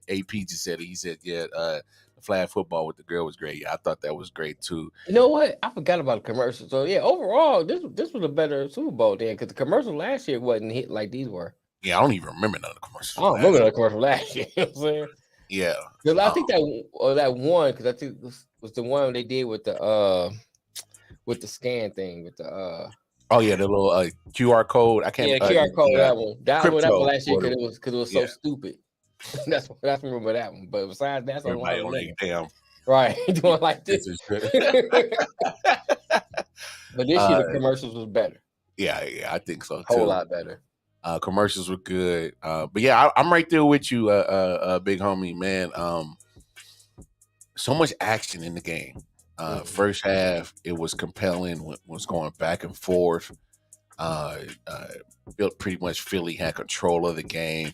AP just said it. He said the flag football with the girl was great. Yeah, I thought that was great too. You know what? I forgot about the commercial. So yeah, overall, this was a better Super Bowl then because the commercial last year wasn't hit like these were. Yeah, I don't even remember none of the commercials. I don't remember the commercial last year. You know what I'm saying? Yeah, I think that one because I think was the one they did with the scan thing with the oh yeah, the little QR code. I can't. Yeah, QR code. That one. That one last year because it was so stupid. That's remember that one. But besides that's on damn. Right, doing like this. But this year the commercials was better. Yeah, I think so too. A whole lot better. Commercials were good, but yeah, I'm right there with you, big homie, man. So much action in the game. First half, it was compelling. Was going back and forth. Pretty much Philly had control of the game.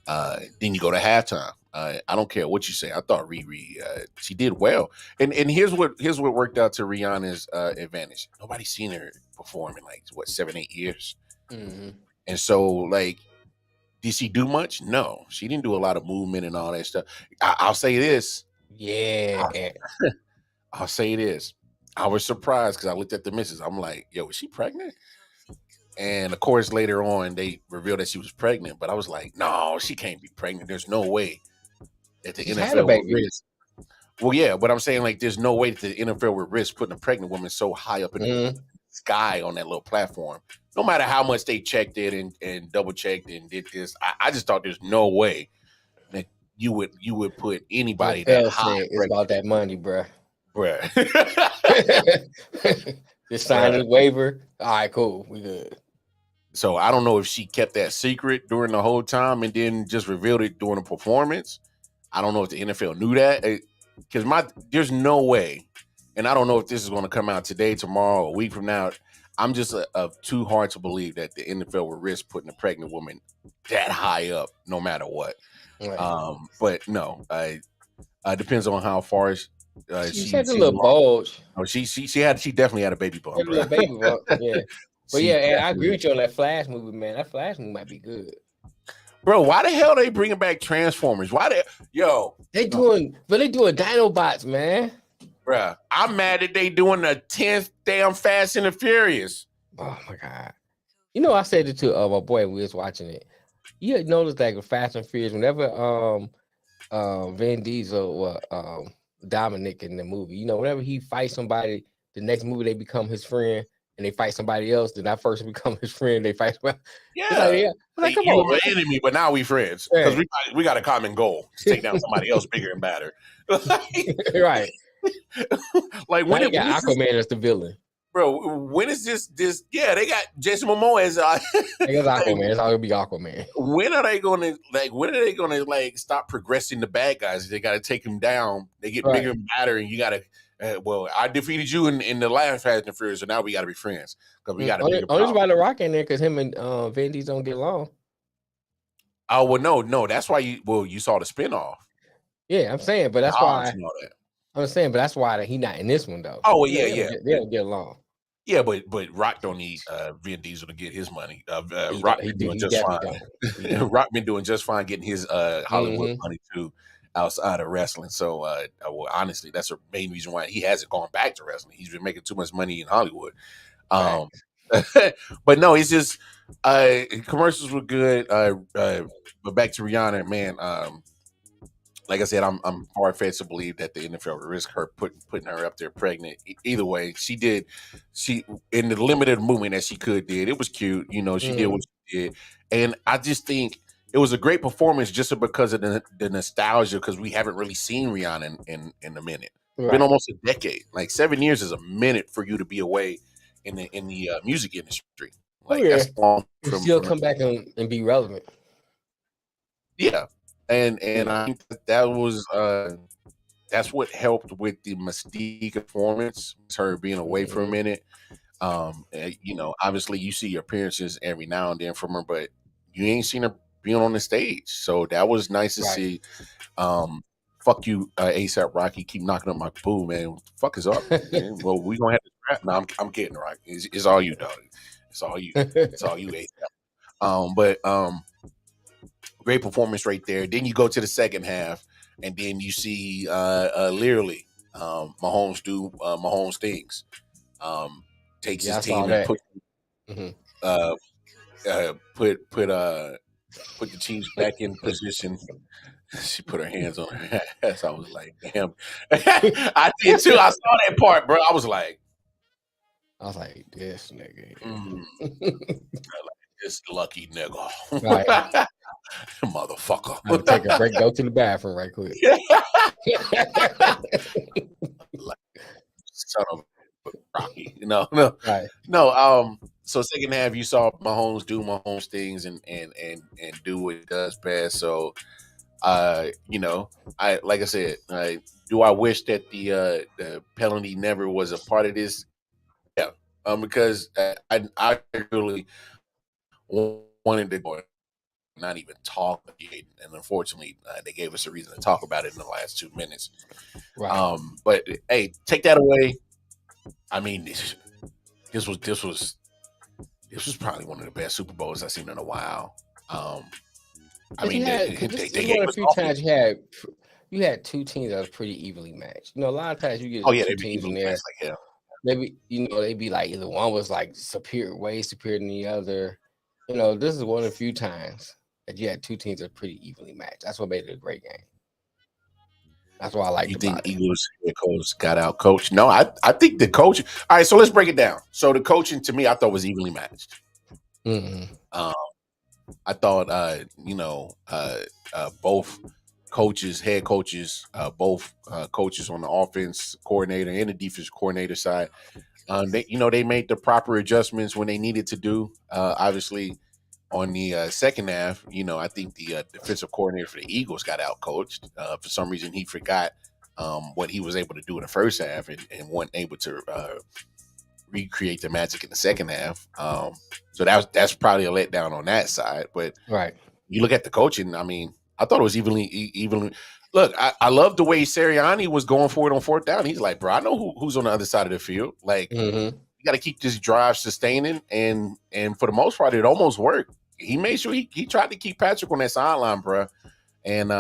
Then you go to halftime. I don't care what you say. I thought Riri, she did well. And here's what worked out to Rihanna's advantage. Nobody's seen her perform in like 7-8 years. Mm-hmm. And so, like, Did she do much? No, she didn't do a lot of movement and all that stuff. I'll say this. Yeah. I'll say this. I was surprised because I looked at the missus. I'm like, yo, is she pregnant? And of course, later on, they revealed that she was pregnant. But I was like, no, she can't be pregnant. There's no way that the She's had a NFL would baby. risk. Well, yeah, but I'm saying like, there's no way that the NFL would risk putting a pregnant woman so high up in the sky on that little platform. No matter how much they checked it and double checked and did this, I just thought there's no way that you would put anybody that high. It's about that money, bruh. Just sign the waiver. All right, cool. We good. So I don't know if she kept that secret during the whole time and then just revealed it during the performance. I don't know if the NFL knew that because there's no way, and I don't know if this is going to come out today, tomorrow, a week from now. I'm just too hard to believe that the NFL would risk putting a pregnant woman that high up, no matter what. Right. But no, depends on how far she had a little bulge. Oh, she definitely had a baby bump. Yeah. But yeah, I agree with you on that Flash movie, man. That Flash movie might be good. Bro, why the hell they bringing back Transformers? They doing Dinobots, man. Bruh, I'm mad that they doing the 10th damn Fast and the Furious. Oh my god! You know, I said it to my boy when we was watching it. You had noticed that with Fast and Furious, whenever Vin Diesel or Dominic in the movie, you know, whenever he fights somebody, the next movie they become his friend. And they fight somebody else, then that person become his friend. They fight. Yeah, like, come on, we're enemy, but now we friends because we got a common goal to take down somebody else bigger and badder. Right. Like when they got Aquaman as the villain, bro. When is this? Yeah, they got Jason Momoa as Aquaman. It's all gonna be Aquaman. When are they gonna stop progressing the bad guys? They got to take them down. They get bigger and badder, and you got to. Well, I defeated you in the last Fast and Furious, so now we got to be friends because we got to. Only why The Rock in there because him and Vin Diesel don't get along. Oh well, no, that's why you saw the spinoff. Yeah, I'm saying, but that's why. I'm saying, but that's why he not in this one though. Oh well, yeah. They don't get along. Yeah, but Rock don't need Vin Diesel to get his money. Rock been doing just fine. Rock been doing just fine getting his Hollywood money too. Outside of wrestling. So well, honestly, that's the main reason why he hasn't gone back to wrestling. He's been making too much money in Hollywood. But no, it's just commercials were good. But back to Rihanna, man. Like I said, I'm far-fetched to believe that the NFL would risk her putting her up there pregnant. Either way, she in the limited movement that she did. It was cute, you know. She did what she did, and I just think it was a great performance just because of the nostalgia, because we haven't really seen Rihanna in a minute. Right. It's been almost a decade. Like 7 years is a minute for you to be away in the music industry. Like that's long. Still come back and be relevant. Yeah, and I think that was that's what helped with the Mystique performance. Her being away for a minute. You know, obviously you see appearances every now and then from her, but you ain't seen her being on the stage, so that was nice to see. Fuck you, ASAP Rocky. Keep knocking up my boo, man. What the fuck is up? Well, we gonna have to scrap. No, I'm kidding, Rocky. It's all you, dog. It's all you. It's all you, ASAP. But great performance right there. Then you go to the second half, and then you see literally Mahomes do Mahomes things. Takes his team and put the teams back in position. She put her hands on her ass. I was like, damn. I did too. I saw that part, bro. I was like, this nigga. This lucky nigga. Right. Motherfucker. I'll take a break, go to the bathroom right quick. Son of a Rocky. No. Right. No, so second half you saw Mahomes do Mahomes things and do what he does best. So you know, like I said, do I wish that the penalty never was a part of this? Yeah. Because I really wanted to go not even talk, and unfortunately they gave us a reason to talk about it in the last 2 minutes. Right. But hey, take that away. I mean, this was probably one of the best Super Bowls I've seen in a while. I mean, they This is one gave of the us few offense. times you had two teams that was pretty evenly matched. You know, a lot of times you get Oh yeah, two they be teams in evenly there. matched like hell. Maybe they'd be like either one was like way superior than the other. You know, this is one of the few times that you had two teams that are pretty evenly matched. That's what made it a great game. That's what I liked You think about it. Eagles head coach got out coached? No, I think the coaching. All right, so let's break it down. So the coaching to me, I thought was evenly matched. Mm-hmm. I thought, both coaches, head coaches, both coaches on the offense coordinator and the defense coordinator side, they made the proper adjustments when they needed to do. Obviously, on the second half, I think the defensive coordinator for the Eagles got out coached. For some reason, he forgot what he was able to do in the first half and wasn't able to recreate the magic in the second half. So that's probably a letdown on that side. But Right. you look at the coaching. I mean, I thought it was evenly. Look, I love the way Sirianni was going for it on fourth down. He's like, bro, I know who's on the other side of the field. Like, Mm-hmm. you got to keep this drive sustaining, and for the most part, it almost worked. He made sure he tried to keep Patrick on that sideline, bro, and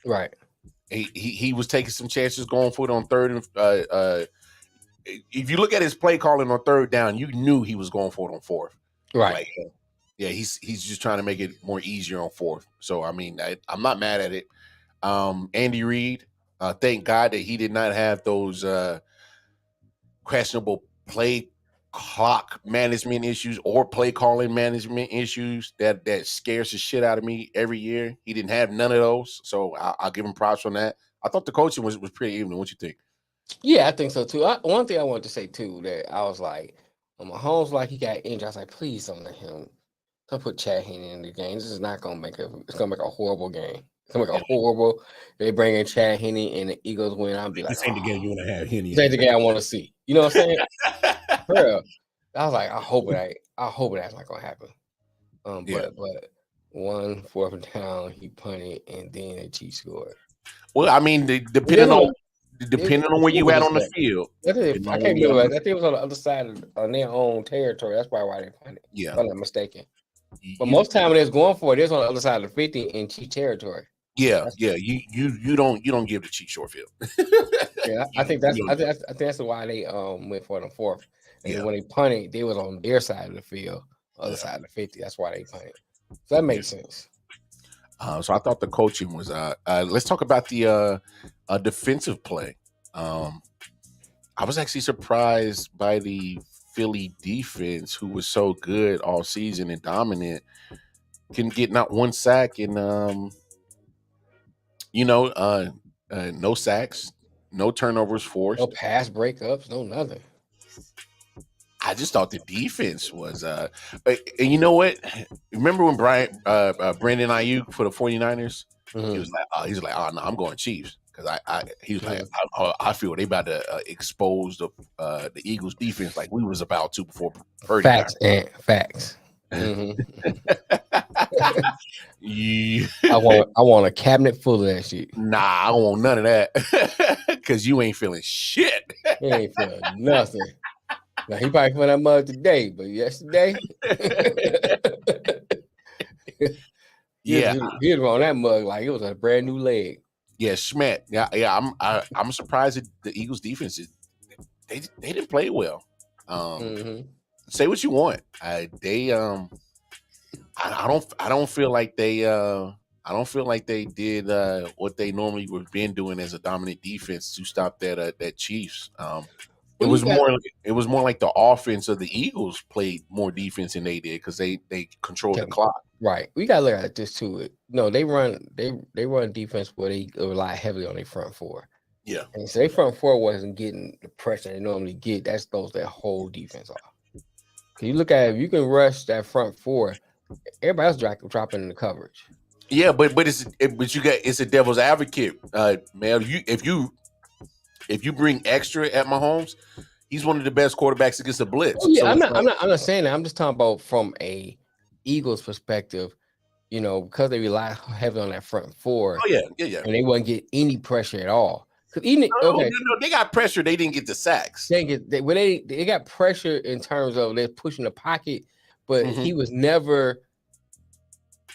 Right. he was taking some chances going for it on third and if you look at his play calling on third down, you knew he was going for it on fourth. Right. Like, yeah, he's just trying to make it more easier on fourth. So I mean, I'm not mad at it. Andy Reid, thank God that he did not have those questionable play clock management issues or play calling management issues that scares the shit out of me every year. He didn't have none of those, so I'll give him props on that. I thought the coaching was pretty even. What you think? Yeah, I think so too. One thing I wanted to say too that I was like, when Mahomes like he got injured, I was like, please don't let him. Don't put Chad Henne in the game. This is not gonna make it's gonna make a horrible game. It's gonna make a horrible. They bring in Chad Henne and the Eagles win. I'll be like, This ain't the game you want to have Henny. this ain't the game I want to see. You know what I'm saying? Bro, I was like, I hope that's not gonna happen. Yeah. But 4th down, he punted and then the Chiefs scored. Well, I mean, depending on where you at on the field. I can't remember. I think it was on the other side on their own territory. That's probably why they punted. Yeah, if I'm not mistaken. But most time when it's going for it, it's on the other side of the 50 in Chief territory. Yeah. You don't give the Chiefs short field. Yeah, I think that's why they went for it on fourth. And then when they punted, they was on their side of the field, other side of the 50. That's why they punted. So that makes sense. So I thought the coaching was. Let's talk about the defensive play. I was actually surprised by the Philly defense, who was so good all season and dominant, can get not one sack and no sacks, no turnovers forced, no pass breakups, no nothing. I just thought the defense was and you know what? Remember when Brandon Ayuk for the 49ers? Mm-hmm. He was like, oh no, I'm going Chiefs. Because he was like, I feel they about to expose the Eagles defense like we was about to before Purdy. Facts. Mm-hmm. Yeah. I want a cabinet full of that shit. Nah, I don't want none of that. Because you ain't feeling shit. He ain't feeling nothing. Now he probably feeling that mug today, but yesterday, yeah, he was on that mug like it was a brand new leg. Yeah, Schmidt. Yeah. I'm surprised that the Eagles defense they didn't play well. Say what you want. I don't feel like they did what they normally would have been doing as a dominant defense to stop that Chiefs. It was more like the offense of the Eagles played more defense than they did because they controlled the clock. Right. We gotta look at this too. No, they run defense where they rely heavily on their front four. Yeah. And so their front four wasn't getting the pressure they normally get. That throws their whole defense off. Cause you look at it, if you can rush that front four, everybody else dropping in the coverage. Yeah, but it's a devil's advocate, man. If you bring extra at Mahomes, he's one of the best quarterbacks against the blitz. Oh, yeah, so I'm not saying that. I'm just talking about from a Eagles perspective, because they rely heavily on that front four. Oh yeah. And they wouldn't get any pressure at all. No, they got pressure. They didn't get the sacks. They got pressure in terms of they're pushing the pocket, but he was never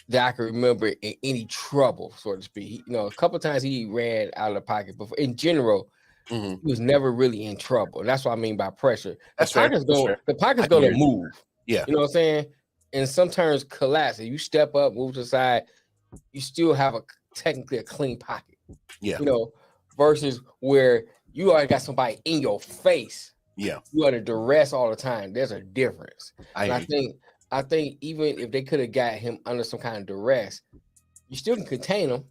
that I can remember in any trouble, so to speak. A couple of times he ran out of the pocket, but in general, Mm-hmm. he was never really in trouble. And that's what I mean by pressure. That's fair. That's fair. The pocket's I can going hear to you. move. Yeah. You know what I'm saying? And sometimes collapse. If you step up, move to the side, you still have technically a clean pocket. Yeah. Versus where you already got somebody in your face. Yeah. You under duress all the time. There's a difference. I think even if they could have got him under some kind of duress, you still can contain him.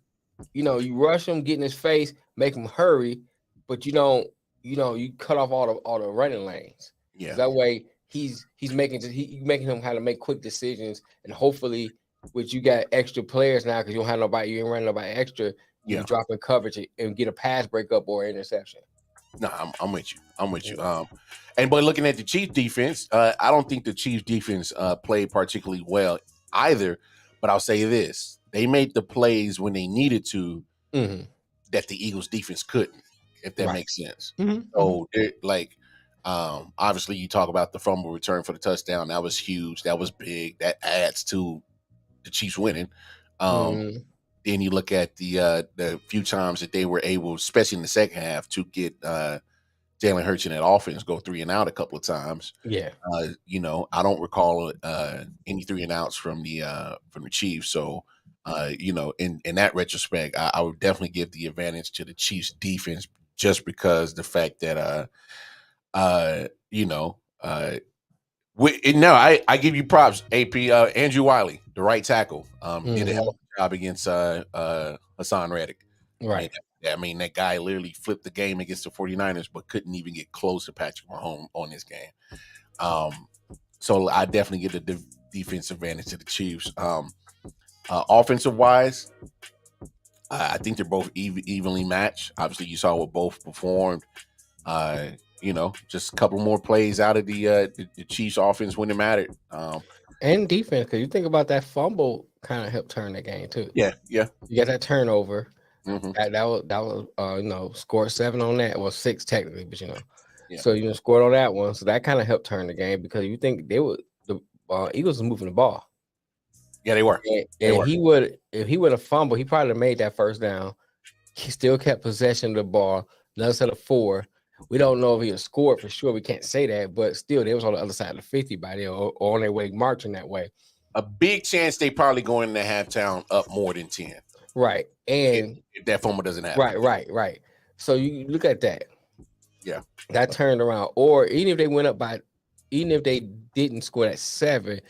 You rush him, get in his face, make him hurry, but you don't. You cut off all the running lanes. Yeah. That way he's making him how to make quick decisions, and hopefully, with you got extra players now because you don't have nobody, you ain't running nobody extra. You drop in coverage and get a pass breakup or interception. No, I'm with you. But looking at the Chiefs defense, I don't think the Chiefs defense played particularly well either. But I'll say this: they made the plays when they needed to that the Eagles defense couldn't, if that makes sense. So, obviously, you talk about the fumble return for the touchdown. That was huge. That was big. That adds to the Chiefs winning. Then you look at the few times that they were able, especially in the second half, to get Jalen Hurts in that offense go 3 and out a couple of times. Yeah. I don't recall any 3 and outs from the Chiefs. So, in that retrospect, I would definitely give the advantage to the Chiefs defense just because the fact that I give you props, AP. Andrew Wiley, the right tackle, did a hell of a job against Hassan Reddick. Right. That guy literally flipped the game against the 49ers, but couldn't even get close to Patrick Mahomes on this game. So I definitely give the defensive advantage to the Chiefs. Offensive wise, I think they're both evenly matched. Obviously, you saw what both performed. Just a couple more plays out of the Chiefs offense when it mattered. And defense, because you think about that fumble kind of helped turn the game too. Yeah. You got that turnover. That was scored 7 on that. Well, 6 technically, but So scored on that one. So that kind of helped turn the game because you think the Eagles was moving the ball. Yeah, they were. If he would have fumbled, he probably have made that first down. He still kept possession of the ball. Another set of 4. We don't know if he had scored for sure. We can't say that, but still, they was on the other side of the 50 by there or on their way marching that way. A big chance they probably going into halftime up more than 10. Right. And if that fumble doesn't happen. Right. So you look at that. Yeah. That turned around. Or even if they didn't score at 7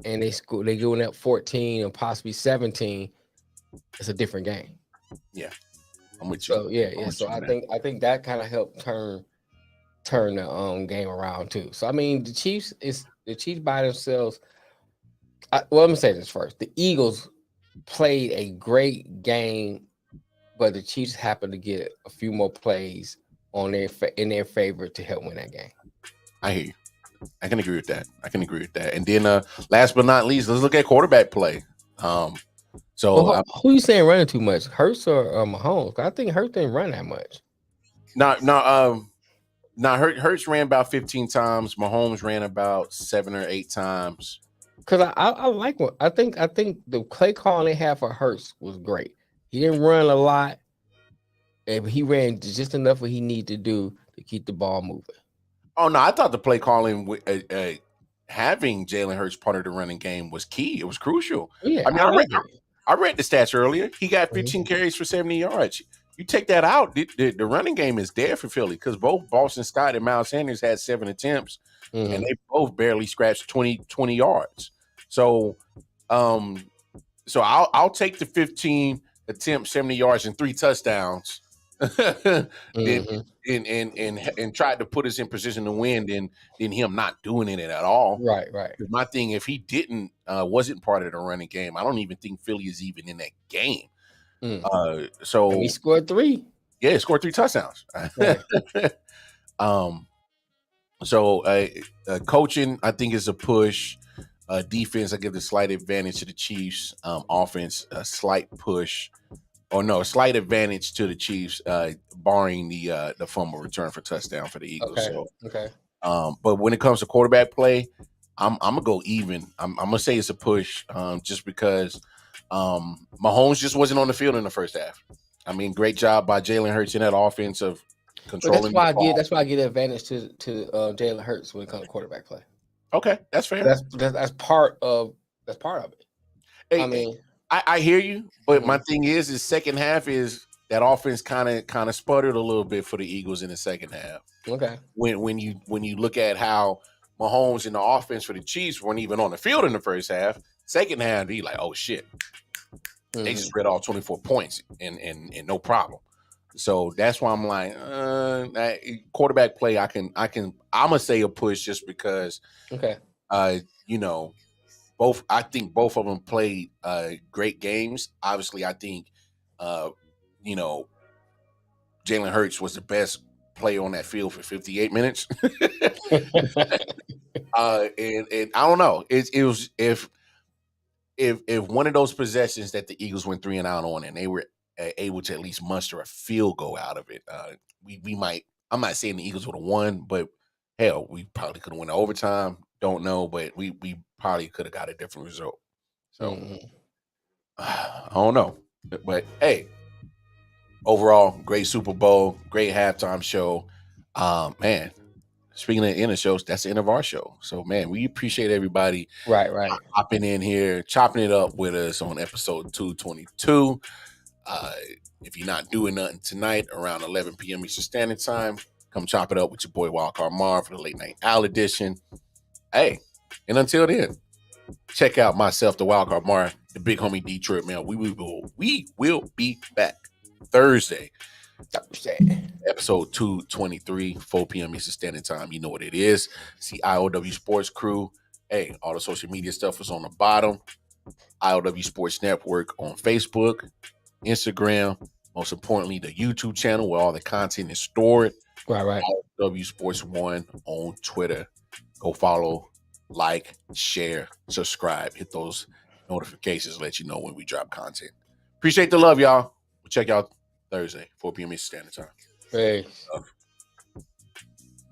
and they going up 14 or possibly 17, it's a different game. Yeah. I'm with you. So yeah. So I think that kind of helped turn the game around too. So I mean the Chiefs by themselves. Let me say this first. The Eagles played a great game, but the Chiefs happened to get a few more plays in their favor to help win that game. I hear you. I can agree with that. And then last but not least, let's look at quarterback play. Who you saying running too much? Hurts or Mahomes? I think Hurts didn't run that much. Hurts ran about 15 times. Mahomes ran about 7 or 8 times. Because I like what I think the play calling they had for Hurts was great. He didn't run a lot, and he ran just enough what he needed to do to keep the ball moving. Oh no, I thought the play calling having Jalen Hurts part of the running game was key. It was crucial. Yeah, I read the stats earlier. He got 15 carries for 70 yards. You take that out, the running game is there for Philly because both Boston Scott and Miles Sanders had 7 attempts, and they both barely scratched 20 yards. So, I'll take the 15 attempts, 70 yards, and 3 touchdowns, and tried to put us in position to win than him not doing it at all. Right. My thing, if he wasn't part of the running game, I don't even think Philly is even in that game. So and he scored 3. Yeah, he scored 3 touchdowns. Right. Coaching, I think, is a push. Defense, I give the slight advantage to the Chiefs. Offense, a slight push. A slight advantage to the Chiefs, barring the fumble return for touchdown for the Eagles. Okay. But when it comes to quarterback play, I'm gonna go even. I'm gonna say it's a push, just because Mahomes just wasn't on the field in the first half. I mean, great job by Jalen Hurts in that offense of But controlling the ball. that's why I give advantage to Jalen Hurts when it comes to quarterback play. Okay, that's fair. That's part of it. Hey, I mean, I hear you, but Mhm. my thing is second half is that offense kind of sputtered a little bit for the Eagles in the second half. okay. When you look at how Mahomes and the offense for the Chiefs weren't even on the field in the first half, second half be like, oh shit, they just read all 24 points and no problem. So that's why I'm like, quarterback play. I'm gonna say a push just because, Okay. you know, I think both of them played great games. Obviously, I think, you know, Jalen Hurts was the best player on that field for 58 minutes. And I don't know. It was if one of those possessions that the Eagles went 3-and-out on, and they were able to at least muster a field goal out of it, we might. I'm not saying the Eagles would have won, but hell, we probably could have won overtime. Don't know, but we probably could have got a different result. So I don't know, but hey, overall, great Super Bowl, great halftime show. Man, speaking of the end of shows, that's the end of our show. So, man, we appreciate everybody Right. hopping in here, chopping it up with us on episode 222. If you're not doing nothing tonight around 11 p.m. Eastern Standard Time, come chop it up with your boy Wildcard Marv for the Late Night Owl edition. Hey, and until then, check out myself, the Wildcard Marv, the big homie Detroit, man. We will be back Thursday. Episode 223, 4 p.m. Eastern Standard Time. You know what it is. It's the I.O.W. Sports Crew. Hey, all the social media stuff is on the bottom. I.O.W. Sports Network on Facebook, Instagram. Most importantly, the YouTube channel where all the content is stored. Right. I.O.W. Sports 1 on Twitter. Go follow, like, share, subscribe. Hit those notifications, let you know when we drop content. Appreciate the love, y'all. We'll check y'all Thursday, 4 p.m. Eastern Standard Time. Hey. Love.